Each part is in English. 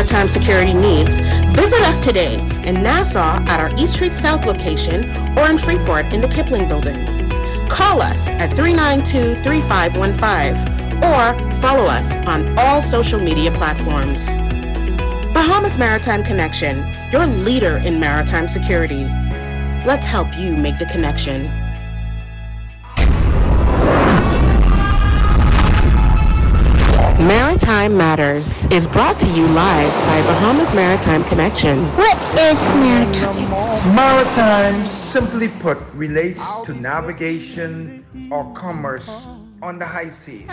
maritime security needs, visit us today in Nassau at our East Street South location or in Freeport in the Kipling Building. Call us at 392-3515 or follow us on all social media platforms. Bahamas Maritime Connection, your leader in maritime security. Let's help you make the connection. Maritime Matters is brought to you live by Bahamas Maritime Connection. What is maritime? Maritime, simply put, relates to navigation or commerce on the high seas.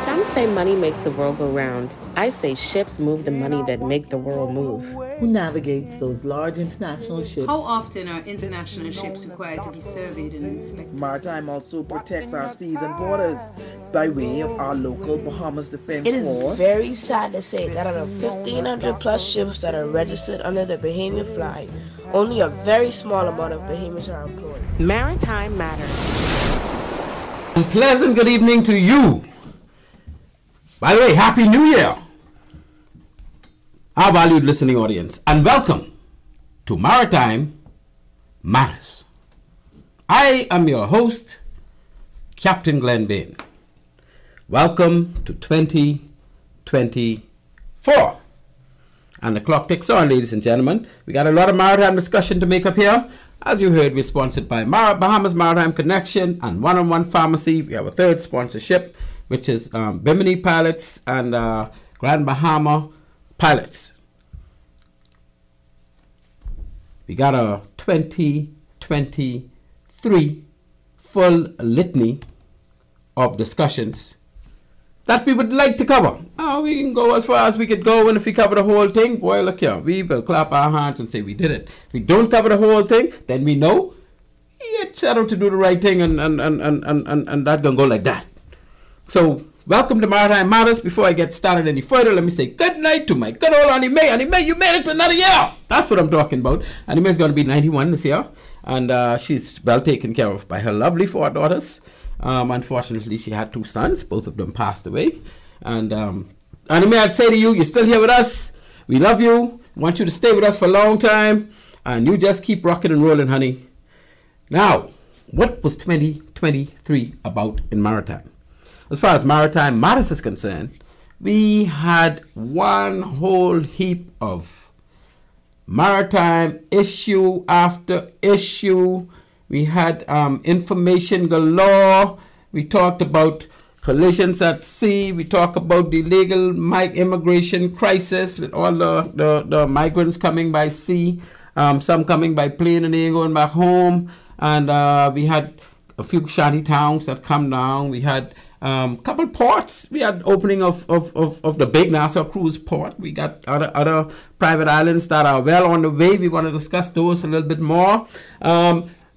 Some say money makes the world go round. I say ships move the money that make the world move. Who navigates those large international ships? How often are international ships required to be surveyed and inspected? Maritime also protects our seas and borders by way of our local Bahamas Defense Force. It is very sad to say that out of 1,500 plus ships that are registered under the Bahamian flag, only a very small amount of Bahamians are employed. Maritime Matters. Pleasant good evening to you. By the way, Happy New Year, our valued listening audience, and welcome to Maritime Matters. I am your host, Captain Glenn Bain. Welcome to 2024. And the clock ticks on, ladies and gentlemen. We got a lot of maritime discussion to make up here. As you heard, we're sponsored by Bahamas Maritime Connection and One-on-One Pharmacy. We have a third sponsorship, which is Bimini Pilots and Grand Bahama Pilots. We got a 2023 full litany of discussions that we would like to cover. We can go as far as we could go, and if we cover the whole thing, boy, look here, we will clap our hands and say we did it. If we don't cover the whole thing, then we know it's settled to do the right thing, and that gonna go like that. So, welcome to Maritime Matters. Before I get started any further, let me say good night to my good old Annie Mae. Annie Mae, you made it to another year. That's what I'm talking about. Annie Mae is going to be 91 this year, and she's well taken care of by her lovely 4 daughters. Unfortunately, she had 2 sons. Both of them passed away. And Annie Mae, I'd say to you, you're still here with us. We love you. Want you to stay with us for a long time. And you just keep rocking and rolling, honey. Now, what was 2023 about in maritime? As far as Maritime Matters is concerned, we had one whole heap of maritime issue after issue. We had information galore. We talked about collisions at sea. We talked about the illegal immigration crisis with all the migrants coming by sea, some coming by plane and they going back home. And we had a few shanty towns that come down. We had couple ports. We had opening of the big Nassau cruise port. We got other private islands that are well on the way. We want to discuss those a little bit more.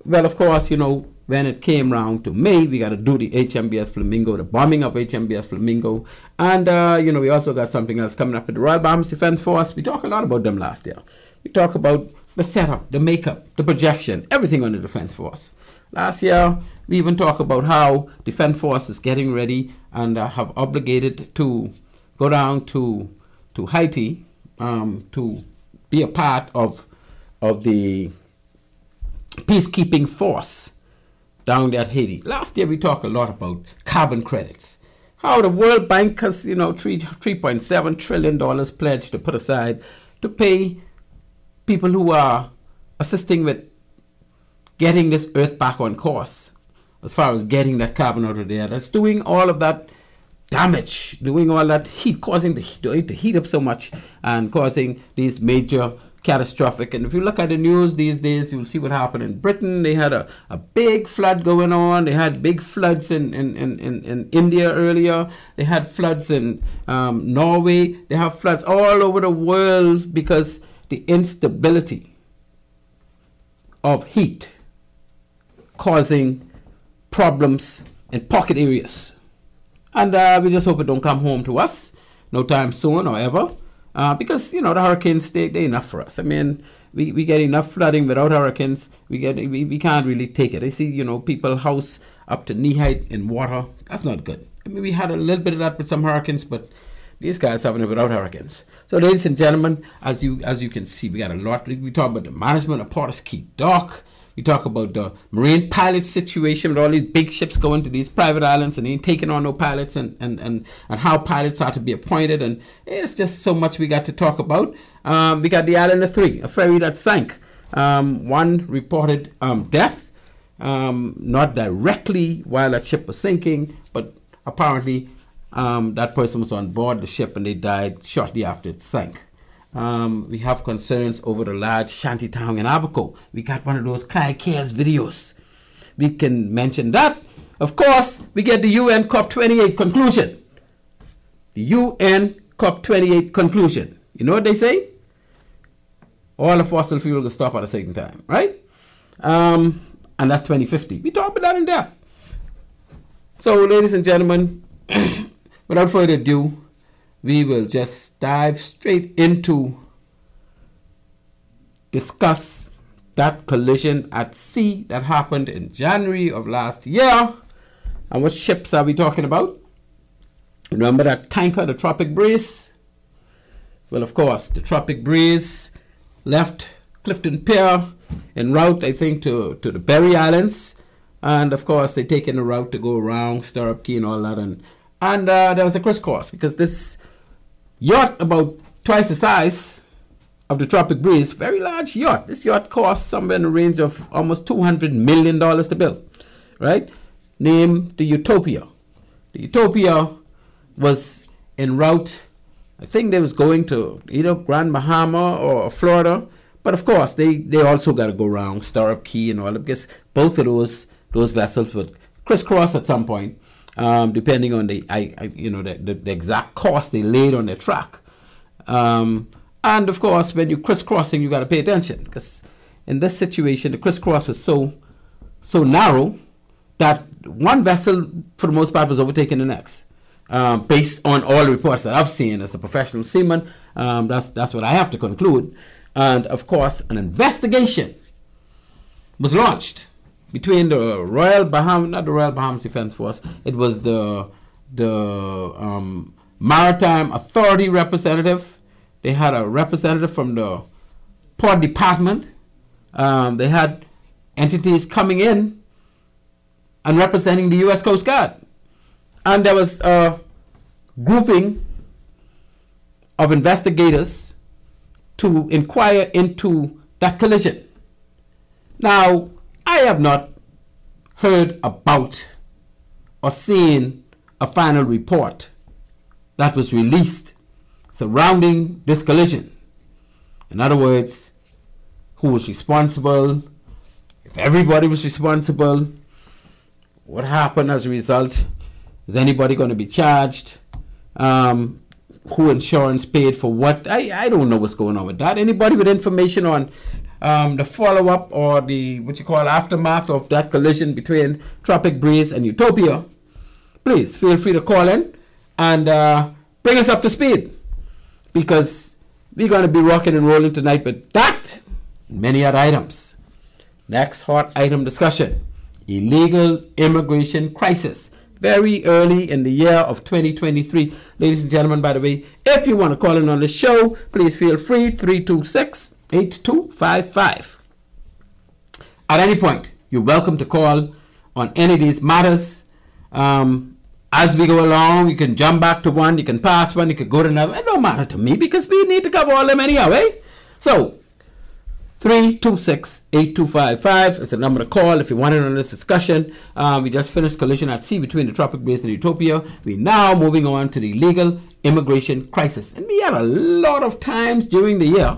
Well, of course, you know, when it came round to May, we got to do the HMBS Flamingo, the bombing of HMBS Flamingo. And, you know, we also got something else coming up with the Royal Bahamas Defense Force. We talked a lot about them last year. We talked about the setup, the makeup, the projection, everything on the Defense Force. Last year, we even talked about how Defense Force is getting ready and have obligated to go down to Haiti to be a part of the peacekeeping force down there at Haiti. Last year, we talked a lot about carbon credits. How the World Bank has, you know, $3.7 trillion pledged to put aside to pay people who are assisting with getting this earth back on course as far as getting that carbon out of there. That's doing all of that damage, doing all that heat, causing the heat to heat up so much and causing these major catastrophic. And if you look at the news these days, you'll see what happened in Britain. They had a big flood going on. They had big floods in India earlier. They had floods in Norway. They have floods all over the world because the instability of heat causing problems in pocket areas. And we just hope it don't come home to us no time soon or ever. Because, you know, the hurricanes, they're enough for us. I mean, we get enough flooding without hurricanes. We can't really take it. I see, you know, people house up to knee height in water. That's not good. I mean, we had a little bit of that with some hurricanes, but These guys having it without hurricanes. So, ladies and gentlemen, as you can see, we got a lot. We talk about the management of Porter's Key Dock. We talk about the marine pilot situation with all these big ships going to these private islands and ain't taking on no pilots, and how pilots are to be appointed. And it's just so much we got to talk about. We got the Island of Three, a ferry that sank. One reported death, not directly while that ship was sinking, but apparently that person was on board the ship and they died shortly after it sank. We have concerns over the large shanty town in Abaco. We got one of those Kai Cares videos. We can mention that. Of course, we get the UN COP28 conclusion. The UN COP28 conclusion. You know what they say? All the fossil fuel will stop at a certain time, right? And that's 2050. We talk about that in depth. So, ladies and gentlemen, without further ado, we will just dive straight into discuss that collision at sea that happened in January of last year. And what ships are we talking about? Remember that tanker, the Tropic Breeze? Well, of course, the Tropic Breeze left Clifton Pier en route, I think, to the Berry Islands. And, of course, they taken the route to go around Stirrup Key and all that. And there was a crisscross because this yacht, about twice the size of the Tropic Breeze, very large yacht. This yacht cost somewhere in the range of almost $200 million to build, right? Named the Utopia. The Utopia was en route. I think they was going to either Grand Bahama or Florida, but of course they also got to go around Stirrup Key and all that, because both of those vessels would crisscross at some point. Depending on the exact cost they laid on the track. And of course, when you're crisscrossing, you got to pay attention, because in this situation, the crisscross was so narrow that one vessel, for the most part, was overtaking the next. Based on all the reports that I've seen as a professional seaman, that's what I have to conclude. And of course, an investigation was launched between the Royal Bahamas, not the Royal Bahamas Defense Force, it was the Maritime Authority representative. They had a representative from the Port Department. They had entities coming in and representing the U.S. Coast Guard. And there was a grouping of investigators to inquire into that collision. Now, I have not heard about or seen a final report that was released surrounding this collision. In other words, who was responsible, if everybody was responsible, what happened as a result, is anybody going to be charged, who insurance paid for what. I don't know what's going on with that. Anybody with information on the follow-up or the aftermath of that collision between Tropic Breeze and Utopia, please feel free to call in and bring us up to speed, because we're going to be rocking and rolling tonight with that and many other items. Next hot item discussion: illegal immigration crisis. Very early in the year of 2023. Ladies and gentlemen, by the way, if you want to call in on the show, please feel free, 326-8255. At any point, you're welcome to call on any of these matters. As we go along, you can jump back to one, you can pass one, you can go to another. It don't matter to me, because we need to cover all them anyhow, eh? So, 326-8255 is the number to call if you want in on this discussion. We just finished collision at sea between the Tropic Breeze and Utopia. We're now moving on to the illegal immigration crisis. And we had a lot of times during the year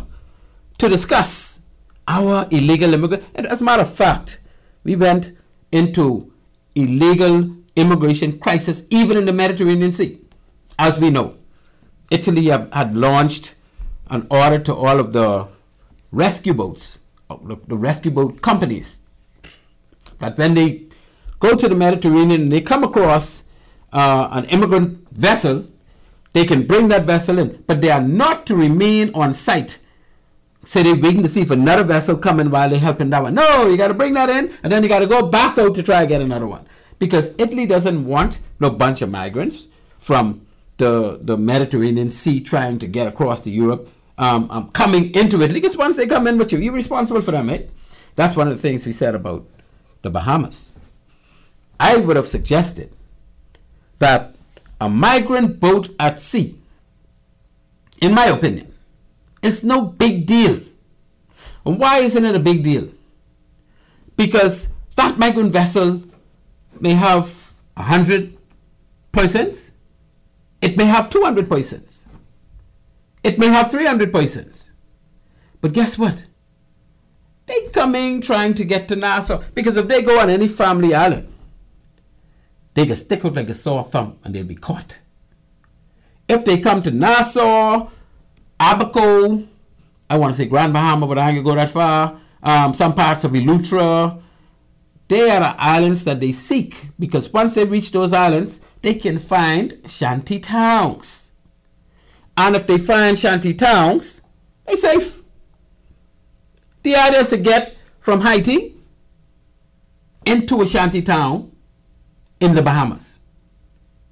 to discuss our illegal immigration. And as a matter of fact, we went into illegal immigration crisis even in the Mediterranean Sea. As we know, Italy had launched an order to all of the rescue boats, the rescue boat companies, that when they go to the Mediterranean and they come across an immigrant vessel, they can bring that vessel in, but they are not to remain on site. So they're waiting to see if another vessel coming while they're helping that one. No, you got to bring that in, and then you got to go back out to try to get another one, because Italy doesn't want no bunch of migrants from the Mediterranean Sea trying to get across to Europe, coming into it. Because once they come in with you, you're responsible for them, eh? That's one of the things we said about the Bahamas. I would have suggested that a migrant boat at sea, in my opinion, is no big deal. And why isn't it a big deal? Because that migrant vessel may have 100 persons. It may have 200 persons. It may have 300 persons. But guess what? They coming trying to get to Nassau. Because if they go on any family island, they can stick out like a sore thumb and they'll be caught. If they come to Nassau, Abaco, I want to say Grand Bahama, but I ain't gonna go that far. Some parts of Eleuthera, they are the islands that they seek, because once they reach those islands, they can find shanty towns. And if they find shanty towns, they're safe. The idea is to get from Haiti into a shanty town in the Bahamas.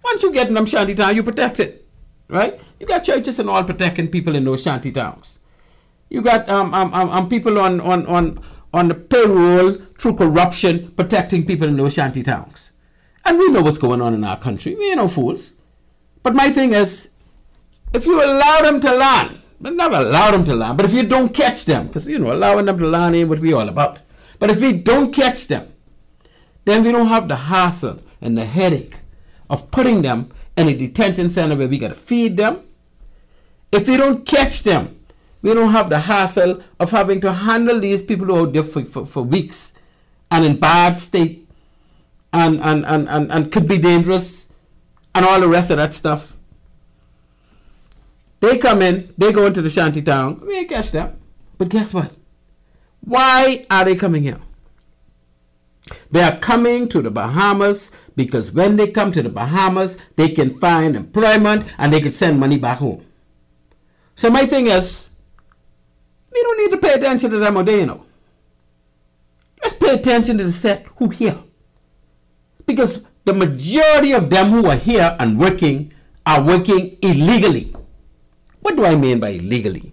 Once you get in them shanty town, you protect it, right? You got churches and all protecting people in those shanty towns. You got people on the payroll through corruption protecting people in those shanty towns. And we know what's going on in our country. We ain't no fools. But my thing is, if you allow them to land, but not allow them to land, but if you don't catch them, because, allowing them to land ain't what we all about. But if we don't catch them, then we don't have the hassle and the headache of putting them in a detention center where we got to feed them. If we don't catch them, we don't have the hassle of having to handle these people who are out there for weeks and in bad state and could be dangerous and all the rest of that stuff. They come in, they go into the shanty town, we ain't catch them. But guess what? Why are they coming here? They are coming to the Bahamas because when they come to the Bahamas, they can find employment and they can send money back home. So my thing is, we don't need to pay attention to them or they, Let's pay attention to the set who here. Because the majority of them who are here and working are working illegally. What do I mean by illegally?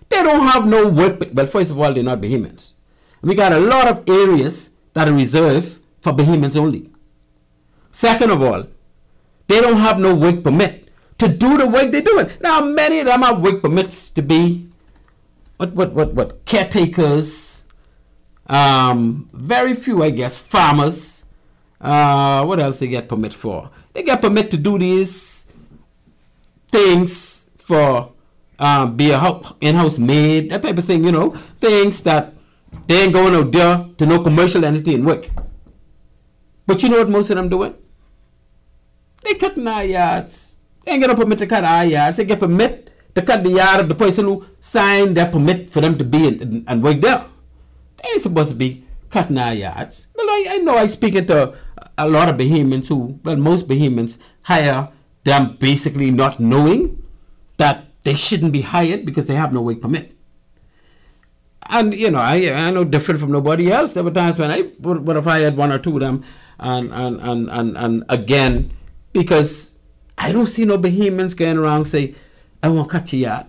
They don't have no work. Well, first of all, they're not Bahamians. We got a lot of areas that are reserved for Bahamians only. Second of all, they don't have no work permit to do the work they're doing. Now, many of them have work permits to be what caretakers, very few, I guess, farmers. What else they get permit for? They get permit to do these things for be a in-house maid, that type of thing, things that they ain't going out there to no commercial entity and work. But you know what most of them doing? They cutting our yards. They ain't get a permit to cut our yards. They get permit to cut the yard of the person who signed their permit for them to be and work there. They ain't supposed to be cutting our yards. Well, I know I speaking to a lot of Bahamians most Bahamians hire them basically not knowing that they shouldn't be hired because they have no work permit. And, I know different from nobody else. There were times when I would have hired one or two of them and again, because I don't see no Bahamians going around say, I won't cut your yard.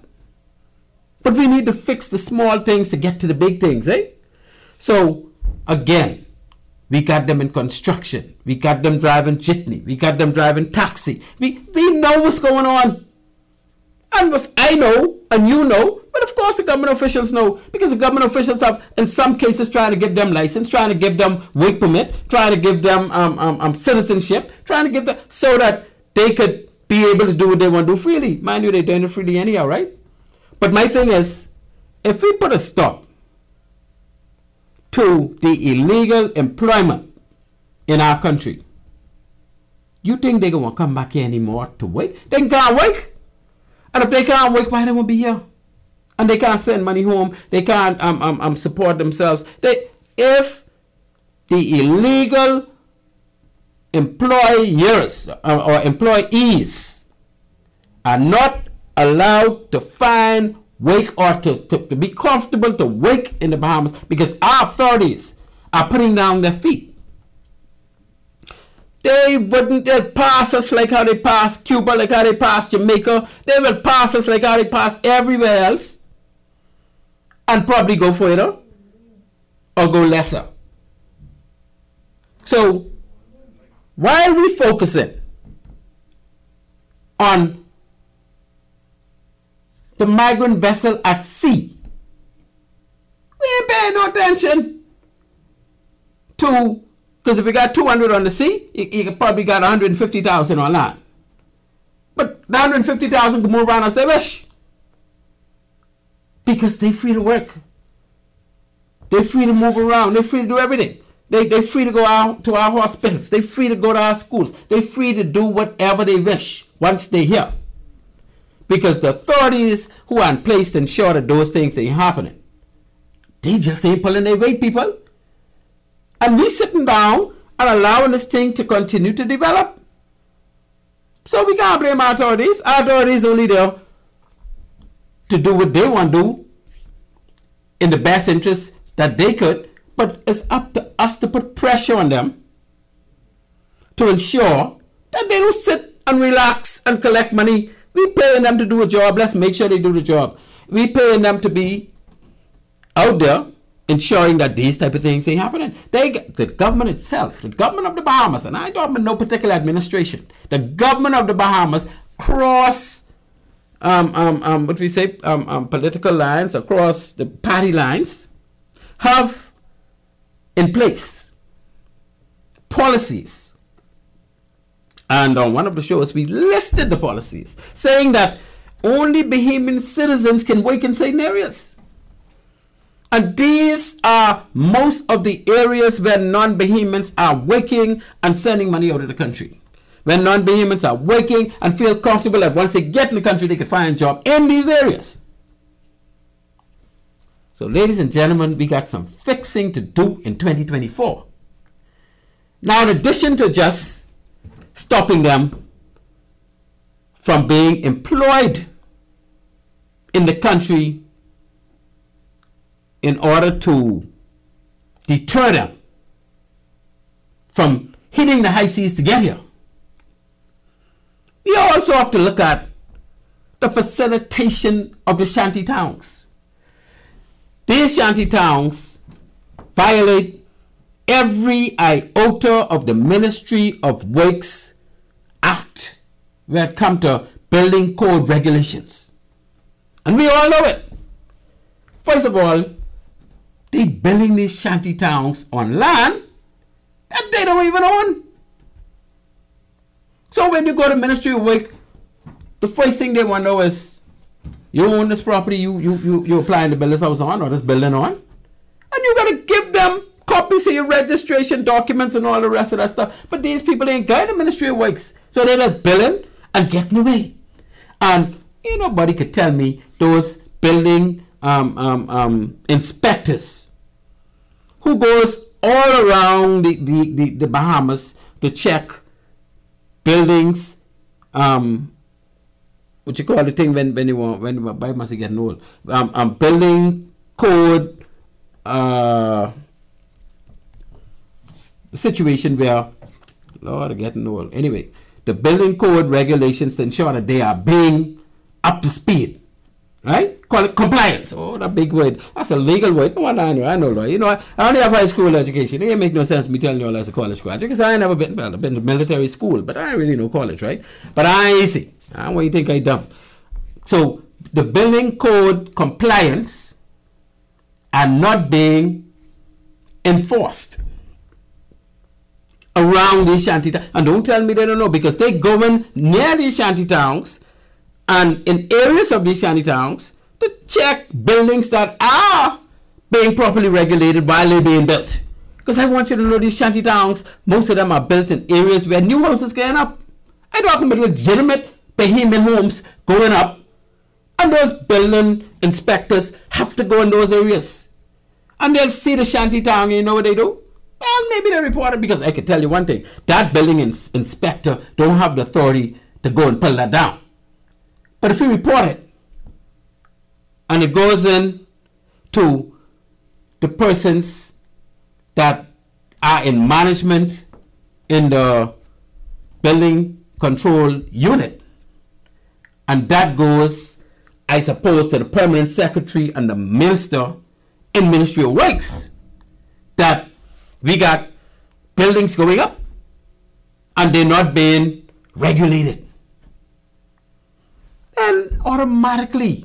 But we need to fix the small things to get to the big things, eh? So, again, we got them in construction. We got them driving jitney. We got them driving taxi. We know what's going on. And if I know, and you know, but of course the government officials know, because the government officials have, in some cases, trying to give them license, trying to give them work permit, trying to give them citizenship, trying to give them, so that they could be able to do what they want to do freely. Mind you, they're doing it freely anyhow, right? But my thing is, if we put a stop to the illegal employment in our country, you think they're going to come back here anymore to work? They can't work. And if they can't work, why they won't be here? And they can't send money home. They can't support themselves. If the illegal employers or employees are not allowed to find work or to be comfortable to work in the Bahamas, because our authorities are putting down their feet, They'll pass us like how they pass Cuba, like how they pass Jamaica. They will pass us like how they pass everywhere else. And probably go further or go lesser. So, while we focusing on the migrant vessel at sea, we ain't paying no attention to, because if we got 200 on the sea, you probably got 150,000 on land. But the 150,000 can move around as they wish. Because they're free to work. They're free to move around. They're free to do everything. They're free to go out to our hospitals. They're free to go to our schools. They're free to do whatever they wish once they're here. Because the authorities who are in place to ensure that those things ain't happening, they just ain't pulling their weight, people. And we sitting down and allowing this thing to continue to develop. So we can't blame our authorities. Our authorities only there to do what they want to do in the best interest that they could. But it's up to us to put pressure on them to ensure that they don't sit and relax and collect money. We paying them to do a job. Let's make sure they do the job. We paying them to be out there ensuring that these type of things ain't happening. The government itself, the government of the Bahamas, and I don't mean no particular administration, the government of the Bahamas cross what we say political lines, across the party lines, have in place policies. And on one of the shows, we listed the policies, saying that only Bahamian citizens can work in certain areas. And these are most of the areas where non-Bahamians are working and sending money out of the country. When non-Bahamians are working and feel comfortable that once they get in the country, they can find a job in these areas. So, ladies and gentlemen, we got some fixing to do in 2024. Now, in addition to just stopping them from being employed in the country in order to deter them from hitting the high seas to get here, we also have to look at the facilitation of the shanty towns. These shanty towns violate every iota of the Ministry of Works Act when it comes to building code regulations. And we all know it. First of all, they building these shanty towns on land that they don't even own. So when you go to Ministry of Work, the first thing they want to know is, you own this property you applying to build this house on or this building on, and you got to give them copies of your registration documents and all the rest of that stuff. But these people ain't got the Ministry of Works, so they're just billing and getting away. And nobody could tell me those building inspectors who goes all around the Bahamas to check buildings, what you call the thing when Bahamas are getting old, building code situation where, Lord, are getting old. Anyway, the building code regulations to ensure that they are being up to speed, right? Call it compliance. Oh, that big word. That's a legal word. No, I know, right? I only have high school education. It ain't make no sense me telling you all as a college graduate, because I ain't never been to military school, but I ain't really know college, right? But I ain't see. What you think I dumb? So the building code compliance are not being enforced around these shanty towns. And don't tell me they don't know, because they going near these shanty towns and in areas of these shanty towns to check buildings that are being properly regulated while they're being built. Because I want you to know these shanty towns, most of them are built in areas where new houses going up. I'm talking about legitimate Bahamian homes going up, and those building inspectors have to go in those areas. And they'll see the shanty town, you know what they do? Well, maybe they report it, because I can tell you one thing. That building inspector don't have the authority to go and pull that down. But if you report it, and it goes in to the persons that are in management in the building control unit. And that goes, I suppose, to the permanent secretary and the minister in Ministry of Works, that we got buildings going up and they're not being regulated. Then automatically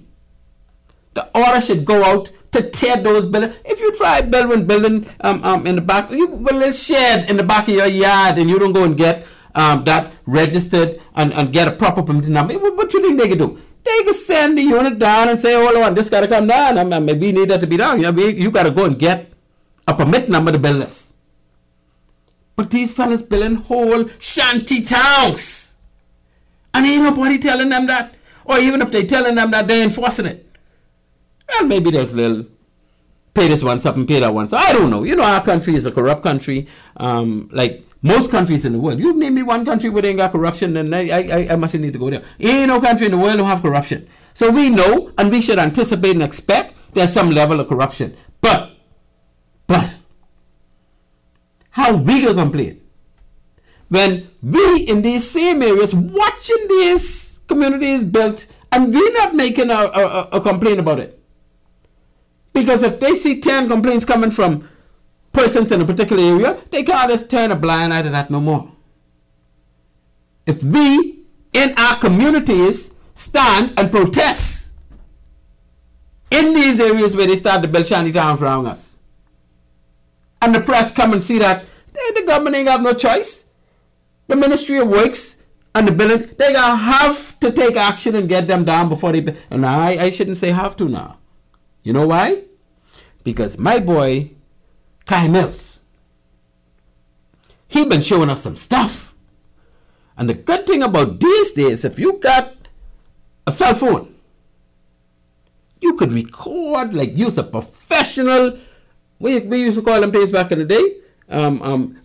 the order should go out to tear those buildings. If you try building in the back, you put a little shed in the back of your yard and you don't go and get that registered and get a proper permit number, what do you think they can do? They can send the unit down and say, hold on, this got to come down. Maybe you need that to be down. You got to go and get a permit number to build this. But these fellas building whole shanty towns. And ain't nobody telling them that. Or even if they telling them that, they're enforcing it. Well, maybe there's a little, pay this one something, pay that one. So I don't know. You know, our country is a corrupt country. Like most countries in the world. You name me one country where they ain't got corruption, then I must need to go there. Ain't no country in the world who have corruption. So we know, and we should anticipate and expect there's some level of corruption. But, how we gonna complain when we in these same areas watching these communities built and we're not making a complaint about it? Because if they see 10 complaints coming from persons in a particular area, they can't just turn a blind eye to that no more. If we in our communities stand and protest in these areas where they start to build shanty towns around us, and the press come and see that the government ain't got no choice, the Ministry of Works and the building, they gonna have to take action and get them down before they. And I shouldn't say have to now. You know why? Because my boy Kai Mills, he been showing us some stuff. And the good thing about these days, if you got a cell phone, you could record like you're a professional. We used to call them days back in the day,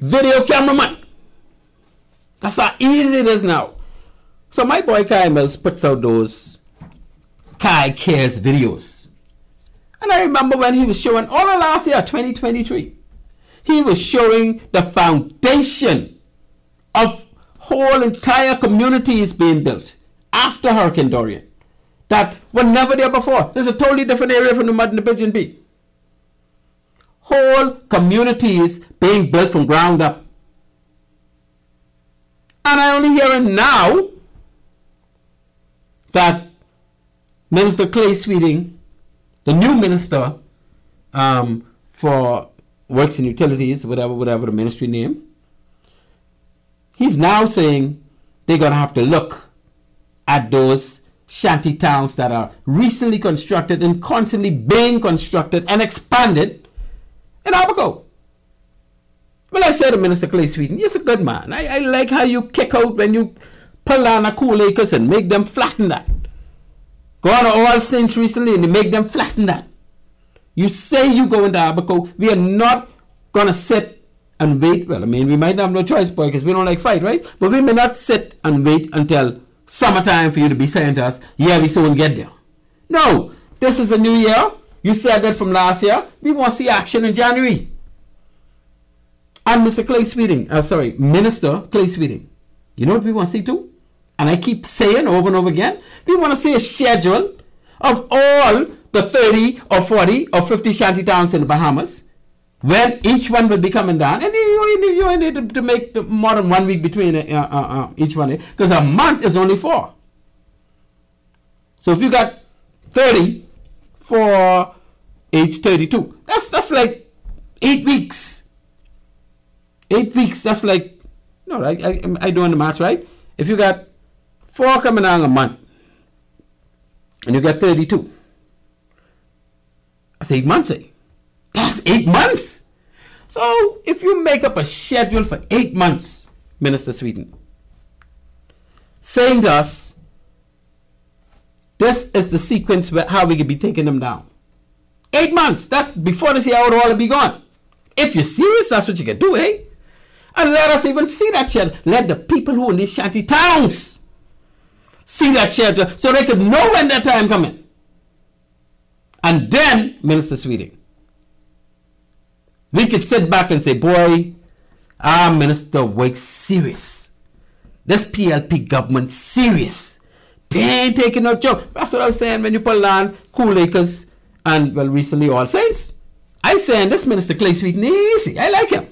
video cameraman. That's how easy it is now. So my boy Kai Mills puts out those Kai Cares videos. And I remember when he was showing, all of last year, 2023, he was showing the foundation of whole entire communities being built after Hurricane Dorian that were never there before. There's a totally different area from the Mud and the Pigeon Peak. Whole communities being built from ground up. And I only hearing now that Minister Clay Sweeting, the new minister for Works and Utilities, whatever the ministry name, he's now saying they're going to have to look at those shanty towns that are recently constructed and constantly being constructed and expanded in Abaco. Well, I said to Minister Clay Sweeting, you're a good man. I like how you kick out when you pull down a cool acres and make them flatten that. Go on to All Saints recently and you make them flatten that. You say you go into Abaco. We are not going to sit and wait. Well, I mean, we might have no choice, boy, because we don't like fight, right? But we may not sit and wait until summertime for you to be saying to us, yeah, we soon get there. No, this is a new year. You said that from last year. We want to see action in January. And Mr. Clay Sweeting, Minister Clay Sweeting, you know what we want to see too? And I keep saying over and over again, we want to see a schedule of all the 30 or 40 or 50 shanty towns in the Bahamas, when each one will be coming down. And you only need to make more than 1 week between each one, because a month is only 4. So if you got 30 for age 32, that's like 8 weeks. 8 weeks, that's like, no, I doing the math right. If you got 4 coming down a month, and you got 32, that's 8 months, eh? That's 8 months. So if you make up a schedule for 8 months, Minister Sweeting, saying to us, this is the sequence where how we could be taking them down. 8 months, that's before this year would all be gone. If you're serious, that's what you can do, eh? And let us even see that schedule. Let the people who in these shanty towns see that schedule so they could know when their time coming. And then, Minister Sweeting, we could sit back and say, boy, our minister works serious. This PLP government serious. They ain't taking no joke. That's what I was saying when you put on Cool Acres and, well, recently All Saints. I saying this Minister Clay Sweeten easy. I like him.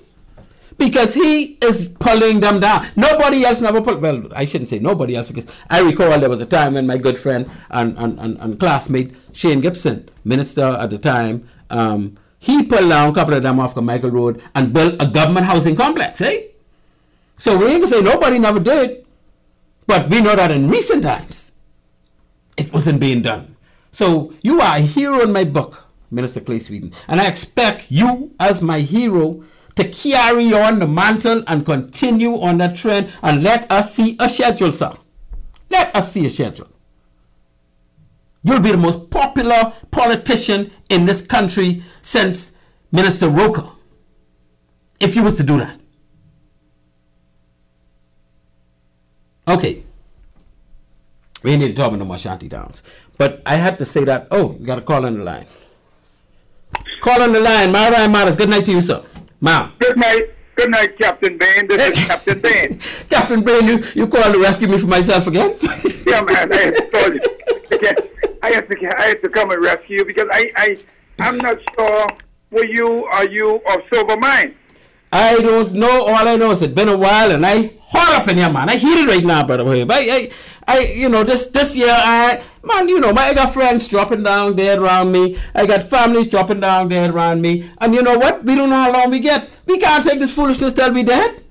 Because he is pulling them down. Nobody else never pulled. Well, I shouldn't say nobody else, because I recall there was a time when my good friend and classmate Shane Gibson, minister at the time, he pulled down a couple of them off Michael Road and built a government housing complex, eh? So we ain't gonna say nobody never did, but we know that in recent times it wasn't being done. So you are a hero in my book, Minister Clay Sweeten, and I expect you as my hero to carry on the mantle and continue on that trend, and let us see a schedule, sir. Let us see a schedule. You'll be the most popular politician in this country since Minister Roker, if you was to do that. Okay. We need to talk about no more shanty towns. But I had to say that. Oh, you got a call on the line. Call on the line. Maritime Matters. Good night to you, sir. Ma'am. Good night, Captain Bain. This is Captain Bain. Captain Bain, you called to rescue me from myself again? Yeah, man. I had to call you. I had to come and rescue you because I'm not sure. Are you of sober mind? I don't know. All I know is it's been a while, and I hot up in here, man. I heat it right now, brother. But you know, this year, man, you know, I got friends dropping down dead around me. I got families dropping down dead around me. And you know what? We don't know how long we get. We can't take this foolishness till we dead.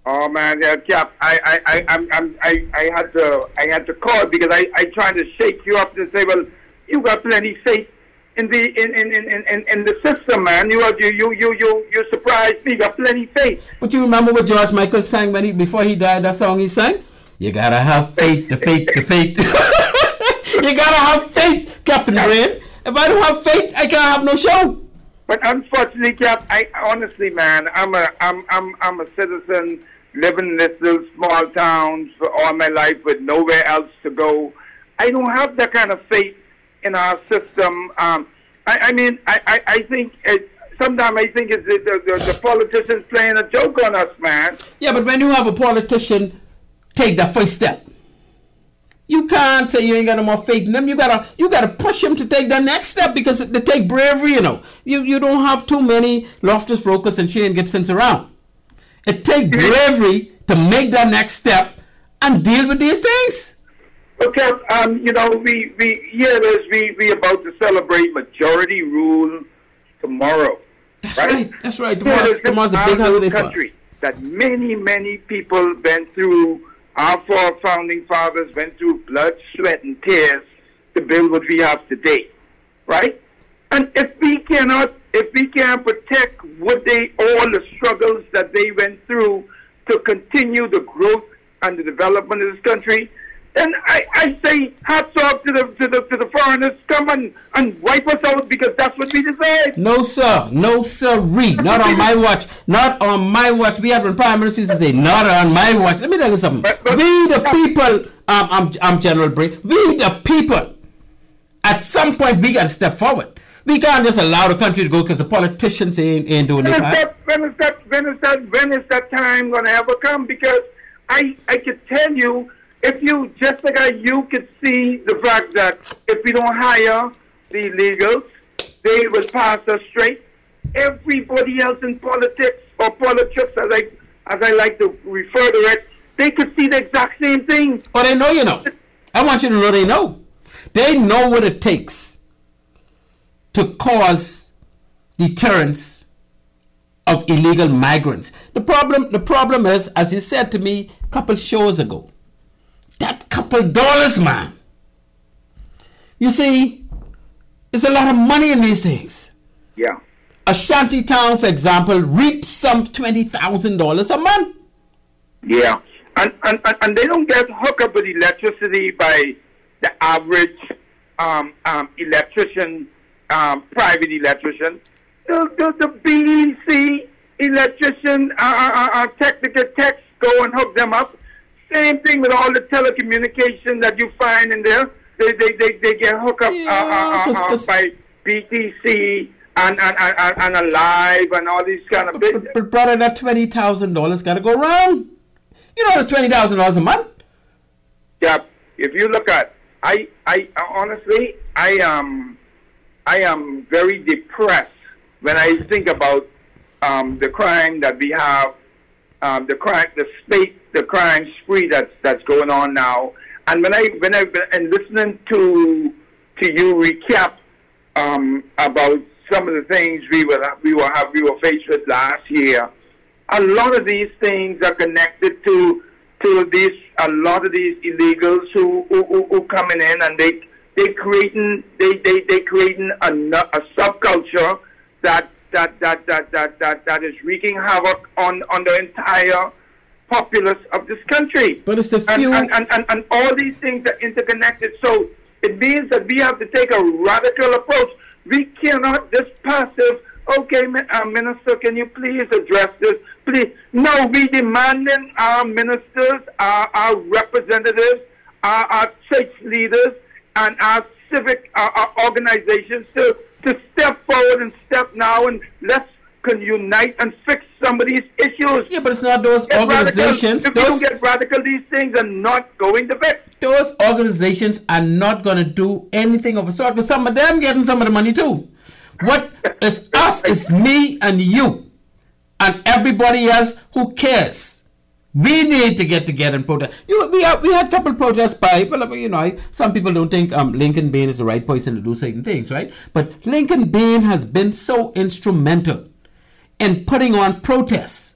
Oh man, yeah, Cap. I had to call because I tried to shake you up and say, well, you got plenty faith in the system, man. You surprised me. You got plenty faith. But you remember what George Michael sang before he died? That song he sang. You gotta have faith, the faith. You gotta have faith, Captain Brain. If I don't have faith, I can't have no show. But unfortunately, Cap, I honestly, man, I'm a citizen living in this little small town for all my life with nowhere else to go. I don't have that kind of faith in our system. I think sometimes I think it's the politicians playing a joke on us, man. Yeah, but when you have a politician take the first step, you can't say you ain't got no more faith in them. You gotta push him to take the next step, because they take bravery, you know. You don't have too many Loftus Rokers and Shane Gibsons around. It takes bravery to make that next step and deal with these things. Okay, you know, we about to celebrate majority rule tomorrow. That's right. That's right. Tomorrow's a big holiday for us. That many people went through. Our four founding fathers went through blood, sweat, and tears to build what we have today, right? And if we can't protect all the struggles that they went through to continue the growth and the development of this country, then I say hats off to the foreigners. Come and wipe us out, because that's what we deserve. No sir, no sirree. Not on my watch. Not on my watch. We have been prime ministers to say not on my watch. Let me tell you something. We the people. I'm General Bray. We the people. At some point, we got to step forward. We can't just allow the country to go because the politicians ain't doing it. When is that time going to ever come? Because I could tell you. If you, just like you could see the fact that if we don't hire the illegals, they will pass us straight. Everybody else in politics, or politics as I like to refer to it, they could see the exact same thing. But they know, you know. I want you to know they know. They know what it takes to cause deterrence of illegal migrants. The problem is, as you said to me a couple shows ago, that couple dollars, man. You see, there's a lot of money in these things. Yeah. A shanty town, for example, reaps some $20,000 a month. Yeah. And they don't get hooked up with electricity by the average electrician, private electrician. The BEC electrician, technical techs go and hook them up. Same thing with all the telecommunication that you find in there. They get hooked up by BTC and Alive and all these kind of business. But brother, that $20,000 got to go around. You know, it's $20,000 a month. Yeah. If you look at, I honestly, I am very depressed when I think about the crime that we have, the crime spree that's going on now. And when I've been listening to you recap about some of the things we were faced with last year, a lot of these things are connected to a lot of these illegals who coming in, and they creating a subculture that is wreaking havoc on the entire populace of this country. But it's the few, and all these things are interconnected. So it means that we have to take a radical approach. We cannot just passive. Okay, Minister, can you please address this? Please. No, we demanding our ministers, our representatives, our church leaders, and our civic organizations to step forward and step now, and let's unite and fix some of these issues. Yeah, but it's not those organizations. If you don't get radical, these things are not going to fix. Those organizations are not going to do anything of a sort, because some of them getting some of the money too. What is us is me and you and everybody else who cares. We need to get together and protest. We had a couple protests by, well, you know, some people don't think Lincoln Bain is the right person to do certain things, right? But Lincoln Bain has been so instrumental in putting on protests.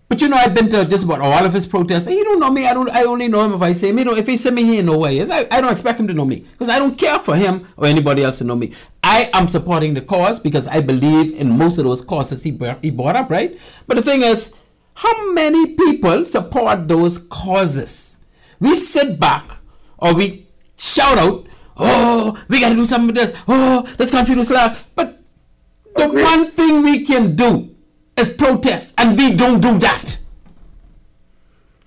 But you know, I've been to just about all of his protests. And you don't know me. I only know him if I say him. You know, if he say me, he ain't know where he is. I don't expect him to know me, because I don't care for him or anybody else to know me. I am supporting the cause because I believe in most of those causes he brought up, right? But the thing is, how many people support those causes? We sit back or we shout out, oh, we got to do something with this. Oh, this country looks like. But the one thing we can do is protest, and we don't do that.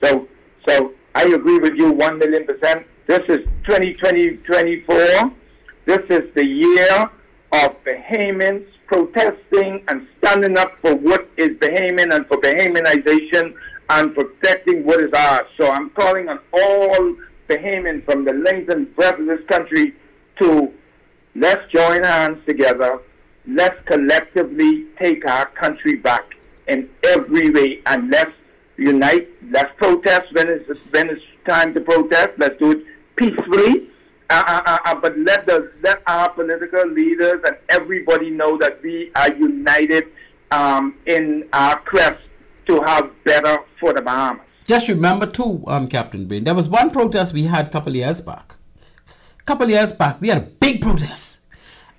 So I agree with you 1,000,000%. This is 2024. This is the year of Bahamians protesting and standing up for what is Bahamian and for Bahamianization and protecting what is ours. So I'm calling on all Bahamians from the length and breadth of this country to let's join hands together. Let's collectively take our country back in every way, and let's unite. Let's protest when it's time to protest. Let's do it peacefully. But let our political leaders and everybody know that we are united in our quest to have better for the Bahamas. Just remember too, Captain Bain, there was one protest we had a couple of years back. We had a big protest.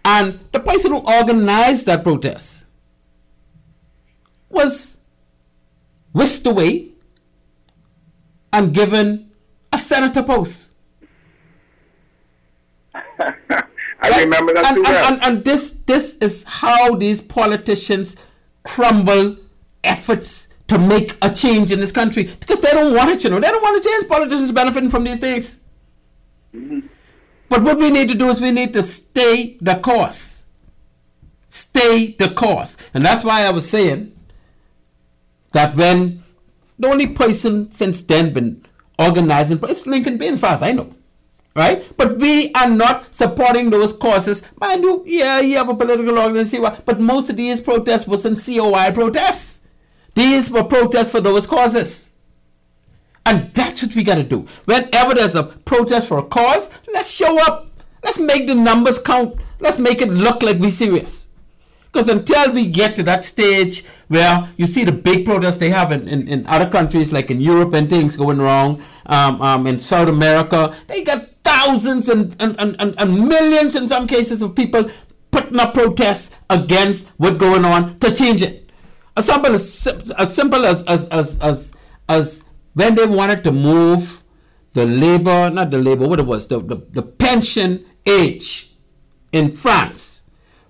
And the person who organized that protest was whisked away and given a senator post. I remember that too well. And this is how these politicians crumble efforts to make a change in this country, because they don't want it, you know. They don't want to change. Politicians benefiting from these things. Mm-hmm. But what we need to do is we need to stay the course. Stay the course. And that's why I was saying that when the only person since then been organizing, it's Lincoln Bain, as far as I know. Right? But we are not supporting those causes. Mind you, yeah, you have a political organization, but most of these protests wasn't COI protests. These were protests for those causes. And that's what we got to do. Whenever there's a protest for a cause, let's show up. Let's make the numbers count. Let's make it look like we're serious. Because until we get to that stage where you see the big protests they have in other countries, like in Europe and things going wrong, in South America, they got thousands and millions in some cases of people putting up protests against what's going on to change it. As simple as when they wanted to move the pension age in France.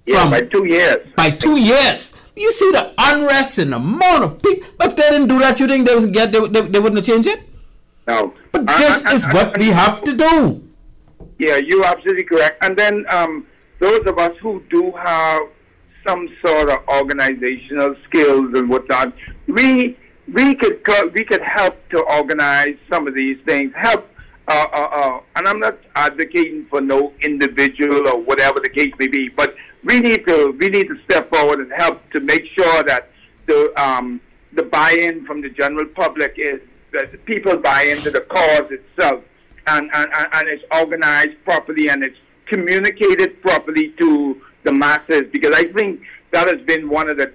Yeah, by 2 years. By 2 years. You see the unrest and the amount of people. If they didn't do that, you think they wouldn't have changed it? No. But this is what we have to do. Yeah, you're absolutely correct. And then those of us who do have some sort of organizational skills and whatnot, we we could help to organize some of these things. Help, and I'm not advocating for no individual or whatever the case may be, but we need to step forward and help to make sure that the buy-in from the general public is that the people buy into the cause itself, and it's organized properly and it's communicated properly to the masses, because I think that has been one of the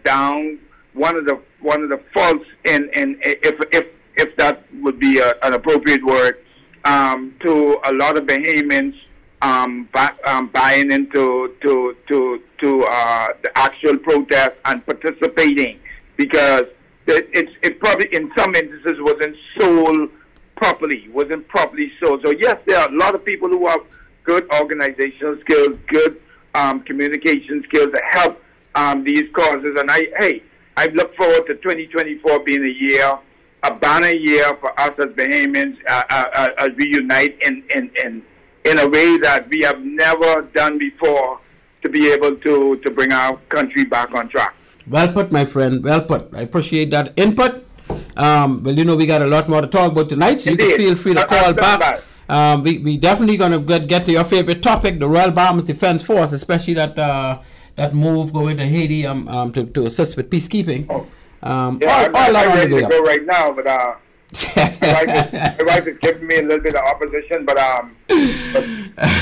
faults in if that would be an appropriate word, to a lot of Bahamians buying into the actual protest and participating, because it probably in some instances wasn't properly sold. So yes, there are a lot of people who have good organizational skills, good communication skills to help these causes. And I look forward to 2024 being a banner year for us as Bahamians, as we unite in a way that we have never done before, to be able to bring our country back on track. Well put, my friend. Well put. I appreciate that input. Well, we got a lot more to talk about tonight, so Indeed. You can feel free to call back. We definitely going to get to your favorite topic, the Royal Bahamas Defense Force, especially that move going to Haiti to assist with peacekeeping. I'm ready to go right now, but my wife is giving me a little bit of opposition, but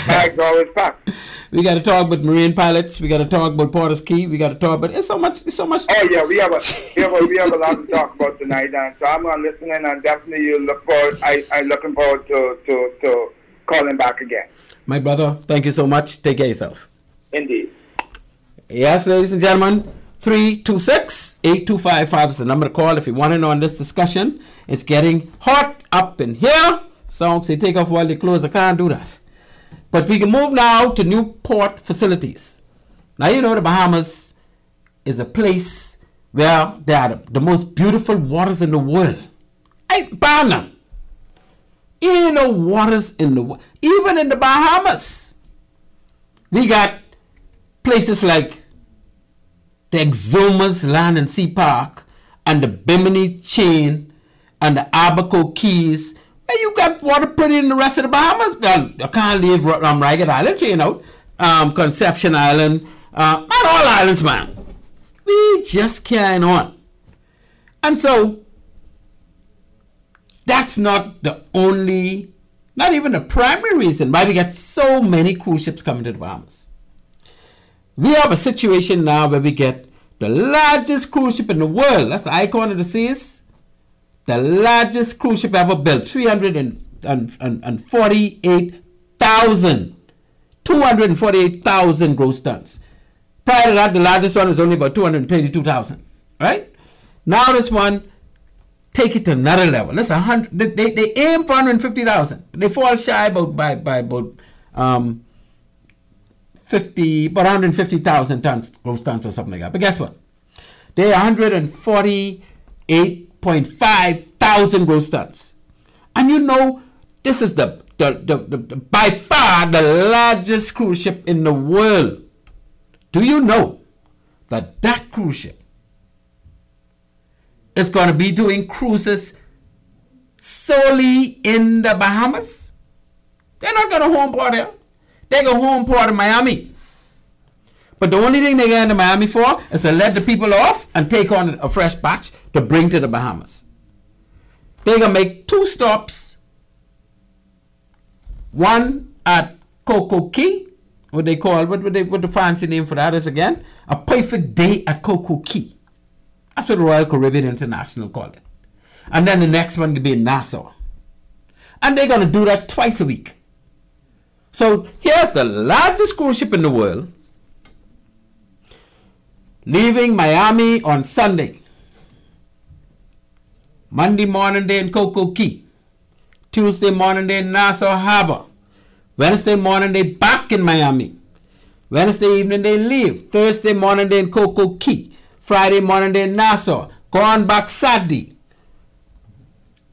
bags always packed. We got to talk about marine pilots. We got to talk about Porter's Key. We got to talk about it's so much. Oh yeah, we have a lot to talk about tonight, and so I'm gonna listen in and definitely look forward. I'm looking forward to calling back again. My brother, thank you so much. Take care of yourself. Indeed. Yes, ladies and gentlemen, 326-8255 is the number to call if you want to know on this discussion. It's getting hot up in here. Some say take off all the clothes. I can't do that. But we can move now to new port facilities. Now, the Bahamas is a place where there are the most beautiful waters in the world. Barnum. Waters in the world. Even in the Bahamas. We got places like the Exumas Land and Sea Park and the Bimini Chain and the Abaco Keys. You got water pretty in the rest of the Bahamas. Well, you can't leave Ragged Island chain out. Conception Island. Not all islands, man. We just carrying on. And so, that's not the only, not even the primary reason why we get so many cruise ships coming to the Bahamas. We have a situation now where we get the largest cruise ship in the world. That's the Icon of the Seas. The largest cruise ship ever built, 248,000 gross tons. Prior to that, the largest one was only about 232,000. Right? Now this one, take it to another level. That's 100. They aim for 150,000. They fall shy by about 150,000 tons, gross tons or something like that. But guess what? They are 148,500 gross tons. And this is the by far the largest cruise ship in the world. Do you know that cruise ship is going to be doing cruises solely in the Bahamas? They're not going to home port here. They go home port in Miami. But the only thing they get into Miami for is to let the people off and take on a fresh batch to bring to the Bahamas. They're going to make 2 stops. One at Coco Key. What they call, what the fancy name for that is again? A perfect day at Coco Key. That's what Royal Caribbean International called it. And then the next one will be in Nassau. And they're going to do that twice a week. So here's the largest cruise ship in the world, leaving Miami on Sunday. Monday morning day in Coco Key. Tuesday morning day in Nassau Harbor. Wednesday morning day back in Miami. Wednesday evening they leave. Thursday morning day in Coco Key. Friday morning day in Nassau. Going back Saturday.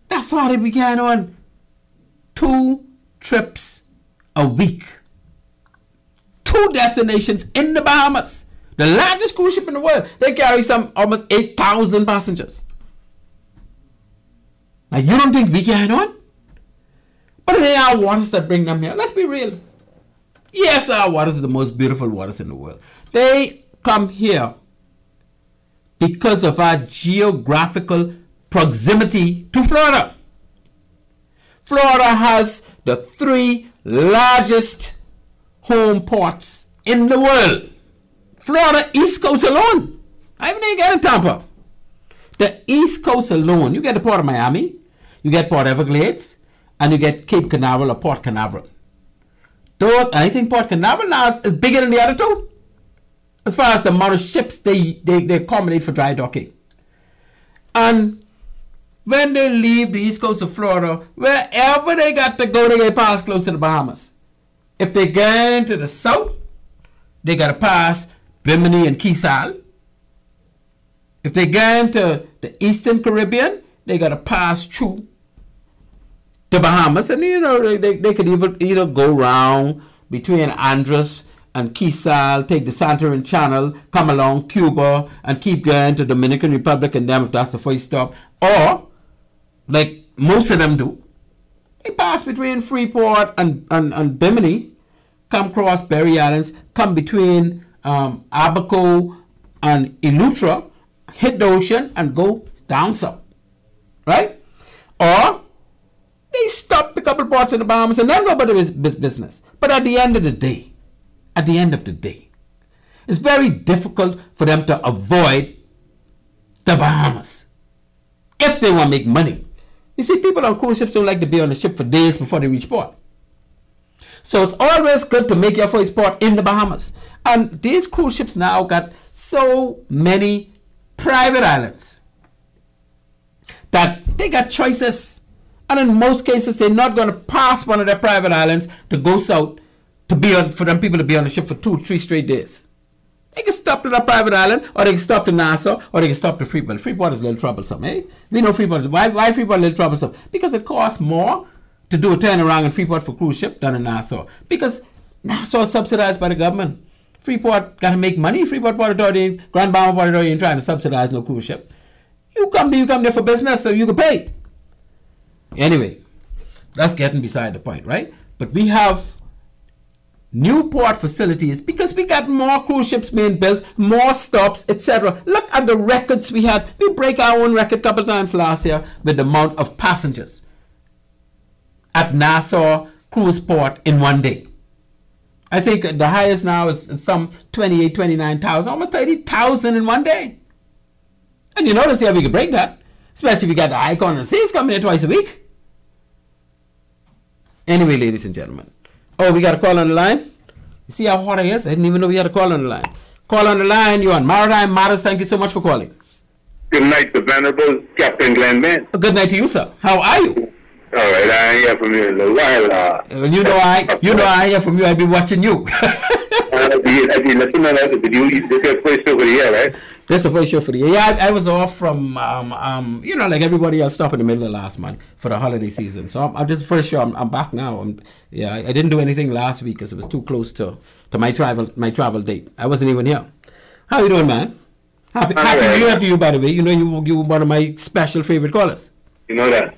That's why they began on 2 trips a week. 2 destinations in the Bahamas. The largest cruise ship in the world. They carry almost 8,000 passengers. And you don't think we carry on? But they are waters that bring them here. Let's be real. Yes, our waters are the most beautiful waters in the world. They come here because of our geographical proximity to Florida. Florida has the 3 largest home ports in the world. Florida East Coast alone. I haven't even got in Tampa. The East Coast alone, you get the Port of Miami, you get Port Everglades, and you get Cape Canaveral or Port Canaveral. Those, I think Port Canaveral now is bigger than the other two, as far as the amount of ships they accommodate for dry docking. And when they leave the east coast of Florida, wherever they got to go, they pass close to the Bahamas. If they get into the south, they got to pass Bimini and Key Sal. If they get into the Eastern Caribbean, they got to pass through the Bahamas. And, you know, they could either go round between Andros and Key Sal, take the Santorin Channel, come along Cuba, and keep going to Dominican Republic, and then if that's the first stop. Or, like most of them do, they pass between Freeport and Bimini, come across Berry Islands, come between Abaco and Eleuthera, hit the ocean, and go down south, right? Or they stop a couple ports in the Bahamas and then go about the business. But at the end of the day, it's very difficult for them to avoid the Bahamas if they want to make money. You see, people on cruise ships don't like to be on the ship for days before they reach port. So it's always good to make your first port in the Bahamas. And these cruise ships now got so many private islands that they got choices. And in most cases, they're not going to pass one of their private islands to go south for them people to be on the ship for 2 or 3 straight days. They can stop to the private island, or they can stop to Nassau, or they can stop to Freeport. Freeport is a little troublesome, eh? We know Freeport is. Why Freeport a little troublesome? Because it costs more to do a turnaround in Freeport for cruise ship than in Nassau. Because Nassau is subsidized by the government. Freeport got to make money. Freeport Port Authority, Grand Bahama Port Authority ain't trying to subsidize no cruise ship. You come there for business, so you can pay. Anyway, that's getting beside the point, right? But we have new port facilities because we got more cruise ships being built, more stops, etc. Look at the records we had. We break our own record a couple times last year with the amount of passengers at Nassau Cruise Port in one day. I think the highest now is some 28, 29,000, almost 30,000 in one day. And you notice here we can break that, especially if you got the Icon and Seas coming here twice a week. Anyway, ladies and gentlemen. Oh, we got a call on the line? You see how hot it is? I didn't even know we had a call on the line. Call on the line, you're on Maritime Matters. Thank you so much for calling. Good night, the Venerable Captain Glenn Mann. Good night to you, sir. How are you? All right, I ain't hear from you in a little while. You know I hear from you. I've been watching you. I've been listening to that, but this is your first show for the year, right? This is the first show for the year. Yeah, I was off from, like everybody else, stopped in the middle of last month for the holiday season. So I'm this first show. I'm back now. I didn't do anything last week because it was too close to my travel date. I wasn't even here. How you doing, man? Happy New Year to you, by the way. You know you were one of my special favorite callers. You know that.